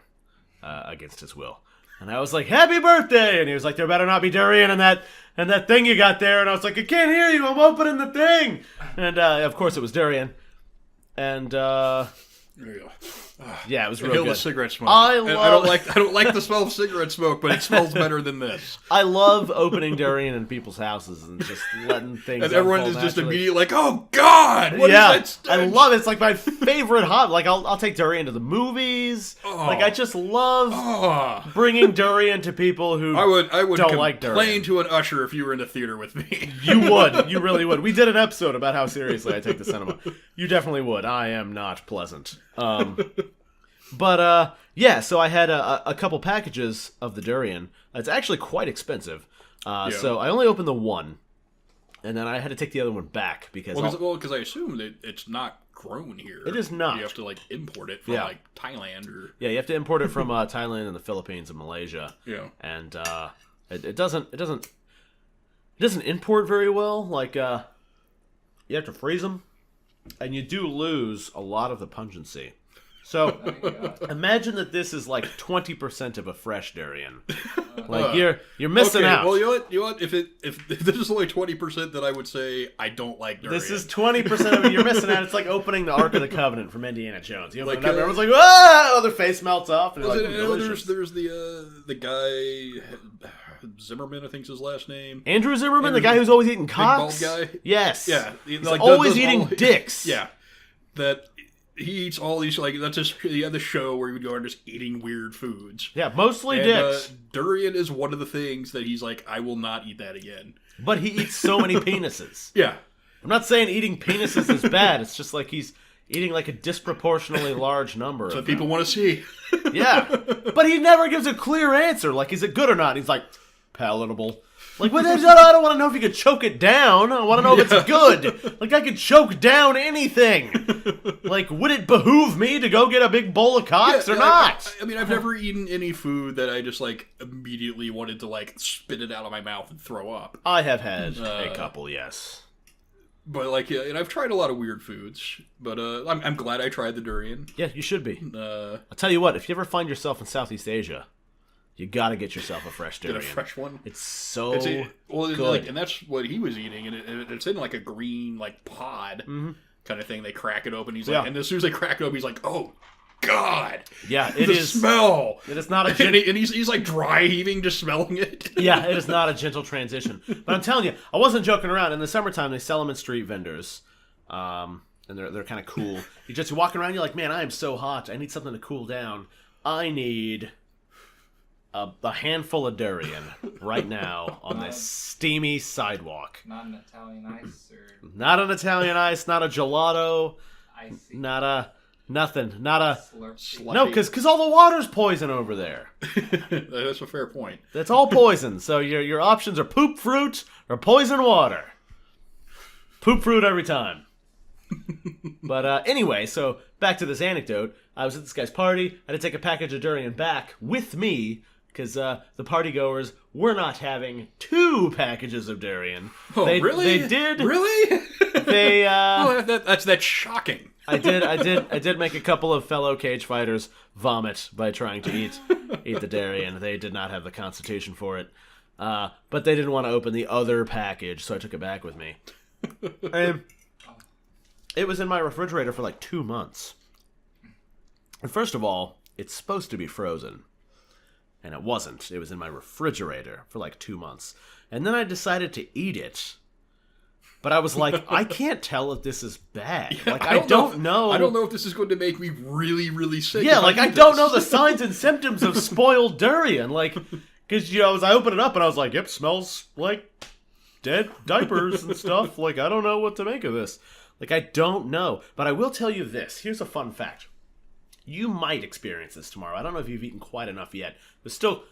against his will. And I was like, "Happy birthday!" And he was like, "There better not be durian in that thing you got there." And I was like, "I can't hear you. I'm opening the thing." And of course, it was durian. And There you go. yeah, it was real Kill good. the cigarette smoke. I don't like the smell of cigarette smoke, but it smells better than this. I love opening durian in people's houses and just letting things. And everyone is unfold just naturally. immediately like, "Oh God, what is that stench?" I love it. It's like my favorite hobby. Like I'll take durian to the movies. Like I just love bringing durian to people who I would don't like durian. complain to an usher if you were in the theater with me. You would. You really would. We did an episode about how seriously I take the cinema. You definitely would. I am not pleasant. But yeah, so I had a couple packages of the durian. It's actually quite expensive. So I only opened the one, and then I had to take the other one back because because I assume that it's not grown here. It is not. You have to like import it from like Thailand or you have to import it from Thailand and the Philippines and Malaysia. Yeah, and it doesn't import very well. Like you have to freeze them, and you do lose a lot of the pungency. So imagine that this is like 20% of a fresh durian. Like you're missing out. Well, you know what? If this is only 20%, then I would say I don't like durian. This is 20% of it. You're missing out. It's like opening the Ark of the Covenant from Indiana Jones. You open Like, it up, and everyone's like, "Whoa!" Their face melts off, and you're like, there's the guy Zimmerman, I think's his last name. Andrew Zimmerman, the guy who's always eating cocks. Big bald guy. Yes. Yeah. He's like always eating dicks. Yeah. That. He eats all these, like, that's just, he had the show where he would go and just eating weird foods. Yeah, mostly dicks. Durian is one of the things that he's like, I will not eat that again. But he eats so many penises. Yeah. I'm not saying eating penises is bad. It's just like he's eating like a disproportionately large number. So people want to see. Yeah. But he never gives a clear answer. Like, is it good or not? He's like, palatable. Like, I don't want to know if you could choke it down. I want to know if it's good. Like, I could choke down anything. Like, would it behoove me to go get a big bowl of cocks or not? I mean, I've never eaten any food that I just, like, immediately wanted to, like, spit it out of my mouth and throw up. I have had a couple, yes. But, like, yeah, and I've tried a lot of weird foods. But I'm glad I tried the durian. Yeah, you should be. I'll tell you what, if you ever find yourself in Southeast Asia, you got to get yourself a fresh Get durian. a fresh one. It's so good. good. And that's what he was eating, and it's in like a green like pod kind of thing. They crack it open. He's like, and as soon as they crack it open, he's like, "Oh God!" Yeah, it the is. smell. It is not a and he's like dry heaving just smelling it. Yeah, it is not a gentle transition. But I'm telling you, I wasn't joking around. In the summertime, they sell them at street vendors, and they're kind of cool. You're walking around, you're like, man, I am so hot. I need something to cool down. I need a handful of durian right now on this steamy sidewalk. Not an Italian ice or Not an Italian ice, not a gelato, icy. not a nothing, not a Slurpee. no, because all the water's poison over there. That's a fair point. That's all poison. So your options are poop fruit or poison water. Poop fruit every time. But anyway, so back to this anecdote. I was at this guy's party. I had to take a package of durian back with me because the partygoers were not having 2 packages of durian. Oh, really? They did. Really? They. That's shocking. I did make a couple of fellow cage fighters vomit by trying to eat the durian. They did not have the constitution for it. But they didn't want to open the other package, so I took it back with me. And it was in my refrigerator for like 2 months. And first of all, it's supposed to be frozen. And it wasn't. It was in my refrigerator for like 2 months. And then I decided to eat it. But I was like, I can't tell if this is bad. Yeah, like, I don't know. I don't know if this is going to make me really, really sick. Yeah, like, I don't know the signs and symptoms of spoiled durian. Like, because, as I opened it up and I was like, yep, smells like dead diapers and stuff. Like, I don't know what to make of this. Like, I don't know. But I will tell you this. Here's a fun fact. You might experience this tomorrow. I don't know if you've eaten quite enough yet. There's still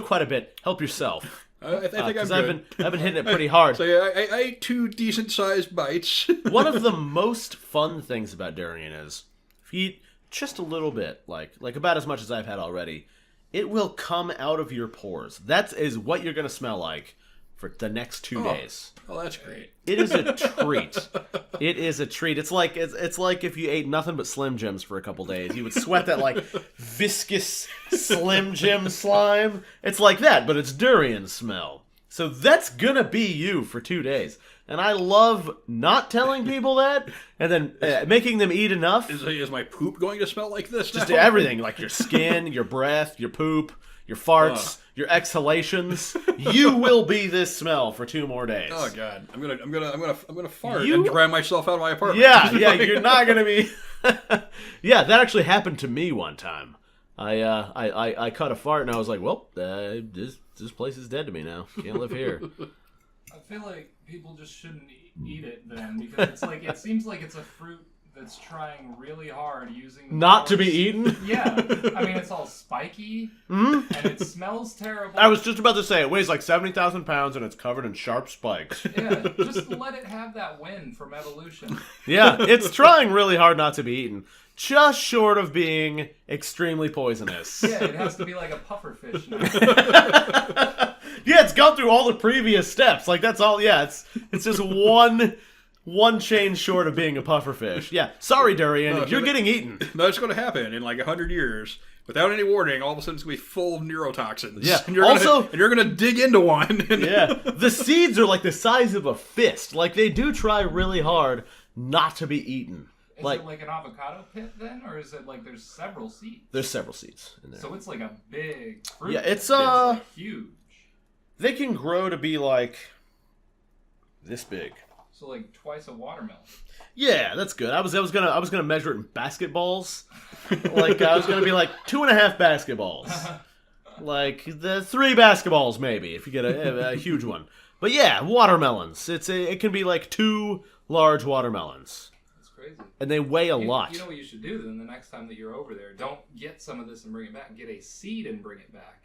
quite a bit. Help yourself. I think I'm good. I've been hitting it pretty hard. So yeah, I ate 2 decent-sized bites. One of the most fun things about durian is if you eat just a little bit, like about as much as I've had already, it will come out of your pores. That is what you're going to smell like for the next 2 days. Oh, that's great. It is a treat. It is a treat. It's like if you ate nothing but Slim Jims for a couple days. You would sweat that like viscous Slim Jim slime. It's like that, but it's durian smell. So that's gonna be you for 2 days. And I love not telling people that, and then making them eat enough. Is my poop going to smell like this? Just now? everything, like your skin, your breath, your poop, your farts, your exhalations. You will be this smell for 2 more days. Oh God, I'm gonna fart and drown myself out of my apartment. Yeah, you're not gonna be. Yeah, that actually happened to me one time. I caught a fart and I was like, well, this place is dead to me now. Can't live here. I feel like people just shouldn't eat it then because it's like it seems like it's a fruit that's trying really hard using Not to be eaten? Yeah, I mean it's all spiky and it smells terrible. I was just about to say it weighs like 70,000 pounds and it's covered in sharp spikes. Yeah, just let it have that win from evolution. Yeah, it's trying really hard not to be eaten. Just short of being extremely poisonous. Yeah, it has to be like a pufferfish now. Yeah, it's gone through all the previous steps. Like that's all. Yeah, it's just one chain short of being a pufferfish. Yeah, sorry, Durian, you're getting eaten. That's going to happen in like 100 years. Without any warning, all of a sudden it's going to be full of neurotoxins. Yeah. And you're going to dig into one. Yeah. The seeds are like the size of a fist. Like they do try really hard not to be eaten. Is it like an avocado pit then, or is it like there's several seeds? There's several seeds in there. So it's like a big fruit. Yeah, it's like huge. They can grow to be like this big. So like twice a watermelon. Yeah, that's good. I was gonna measure it in basketballs. Like I was gonna be like 2.5 basketballs. Like the 3 basketballs maybe if you get a huge one. But yeah, watermelons. It can be like 2 large watermelons. That's crazy. And they weigh a lot. You know what you should do then the next time that you're over there? Don't get some of this and bring it back. Get a seed and bring it back.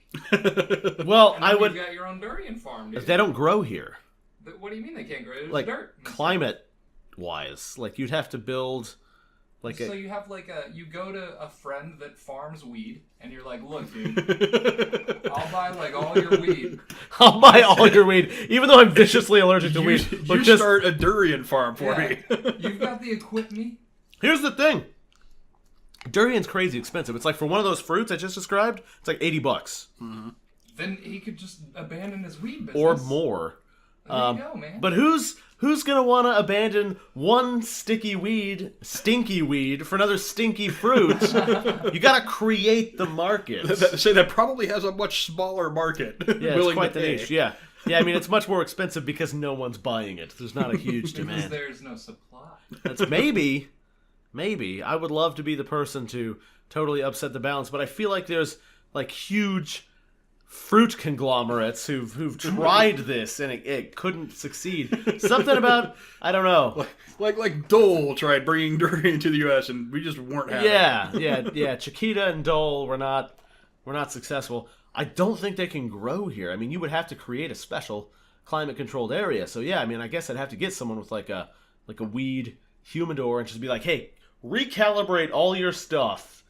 Well, and I would. You've got your own durian farm, dude. They don't grow here. But what do you mean they can't grow? There's like dirt. climate-wise, like you'd have to build. So you have you go to a friend that farms weed, and you're like, look, dude, I'll buy like all your weed. I'll buy all your weed, even though I'm viciously allergic to weed. You start a durian farm for me. You've got the equipment. Here's the thing. Durian's crazy expensive. It's like for one of those fruits I just described, it's like $80. Mm-hmm. Then he could just abandon his weed business. or more. There you go, man. But who's gonna want to abandon one stinky weed for another stinky fruit? You gotta create the market. That probably has a much smaller market. Yeah, it's quite the niche. Yeah. I mean, it's much more expensive because no one's buying it. There's not a huge demand. Because there's no supply. That's maybe. I would love to be the person to totally upset the balance, but I feel like there's like huge fruit conglomerates who've tried this and it couldn't succeed. Something about, I don't know. Like Dole tried bringing Durian to the U.S. and we just weren't having it. Yeah. Chiquita and Dole were not successful. I don't think they can grow here. I mean, you would have to create a special climate-controlled area. So yeah, I mean, I guess I'd have to get someone with like a weed humidor and just be like, hey, recalibrate all your stuff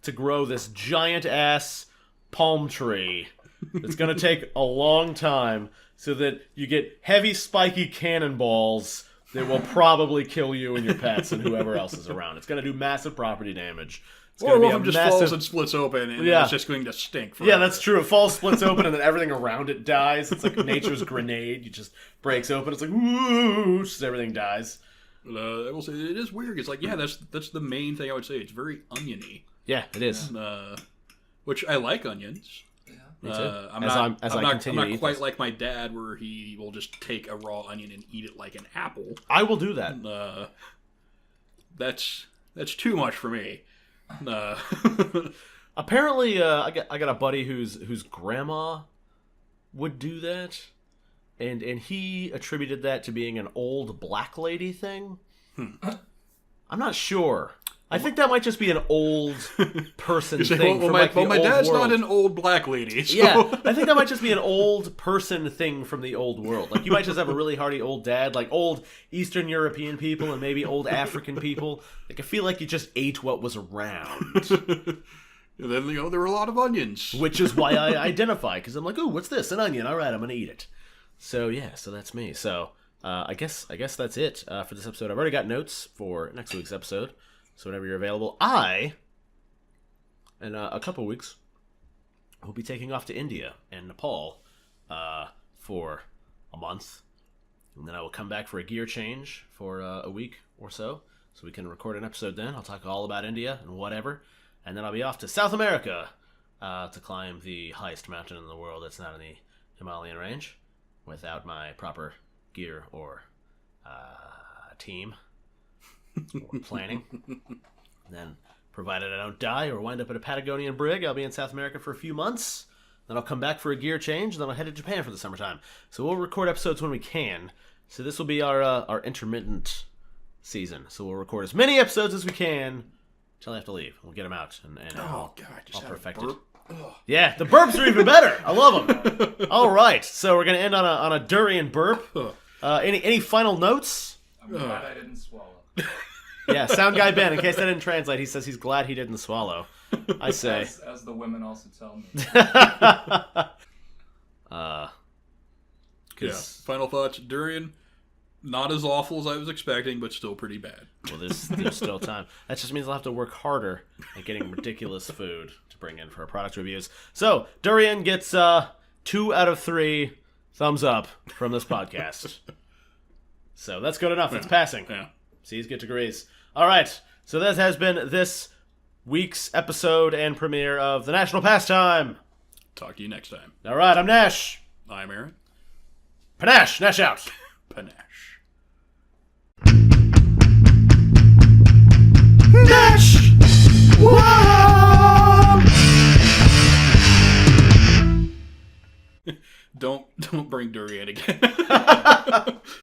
to grow this giant-ass palm tree. It's going to take a long time so that you get heavy, spiky cannonballs that will probably kill you and your pets and whoever else is around. It's going to do massive property damage. It's Or be if it just falls and splits open and it's just going to stink forever. Yeah, that's true. It falls, splits open, and then everything around it dies. It's like nature's grenade. It just breaks open. It's like, whoo, just everything dies. I will say, it is weird. It's like, yeah, that's the main thing I would say. It's very oniony. Yeah, it is. Which I like onions. Me too. I'm not quite like my dad, where he will just take a raw onion and eat it like an apple. I will do that. That's too much for me. Apparently, I got a buddy whose grandma would do that, and he attributed that to being an old black lady thing. I'm not sure. I think that might just be an old person thing. Well, my dad's not an old black lady. So. Yeah, I think that might just be an old person thing from the old world. Like, you might just have a really hardy old dad, like old Eastern European people and maybe old African people. Like, I feel like you just ate what was around. And then, there were a lot of onions. Which is why I identify, because I'm like, ooh, what's this? An onion. All right, I'm going to eat it. So, yeah, so that's me. So, I guess that's it for this episode. I've already got notes for next week's episode. So whenever you're available, in a couple weeks, will be taking off to India and Nepal for a month. And then I will come back for a gear change for a week or so we can record an episode then. I'll talk all about India and whatever. And then I'll be off to South America to climb the highest mountain in the world that's not in the Himalayan range without my proper gear or team. Or planning. Then, provided I don't die or wind up at a Patagonian brig, I'll be in South America for a few months. Then I'll come back for a gear change, and then I'll head to Japan for the summertime. So we'll record episodes when we can. So this will be our intermittent season. So we'll record as many episodes as we can until I have to leave. We'll get them out, and oh god, just I'll perfect it. Yeah, the burps are even better. I love them. All right, so we're gonna end on a durian burp. Any final notes? I'm glad I didn't swallow. Yeah, sound guy Ben, in case I didn't translate, he says he's glad he didn't swallow. I say. As the women also tell me. Final thoughts. Durian, not as awful as I was expecting, but still pretty bad. Well, there's still time. That just means I'll have to work harder at getting ridiculous food to bring in for our product reviews. So, Durian gets 2 out of 3 thumbs up from this podcast. So that's good enough. It's passing. Yeah. C's get degrees. All right. So that has been this week's episode and premiere of The National Pastime. Talk to you next time. All right. I'm Nash. I'm Aaron. Panache. Nash out. Panache. Nash! Whoa! Don't bring Durian again.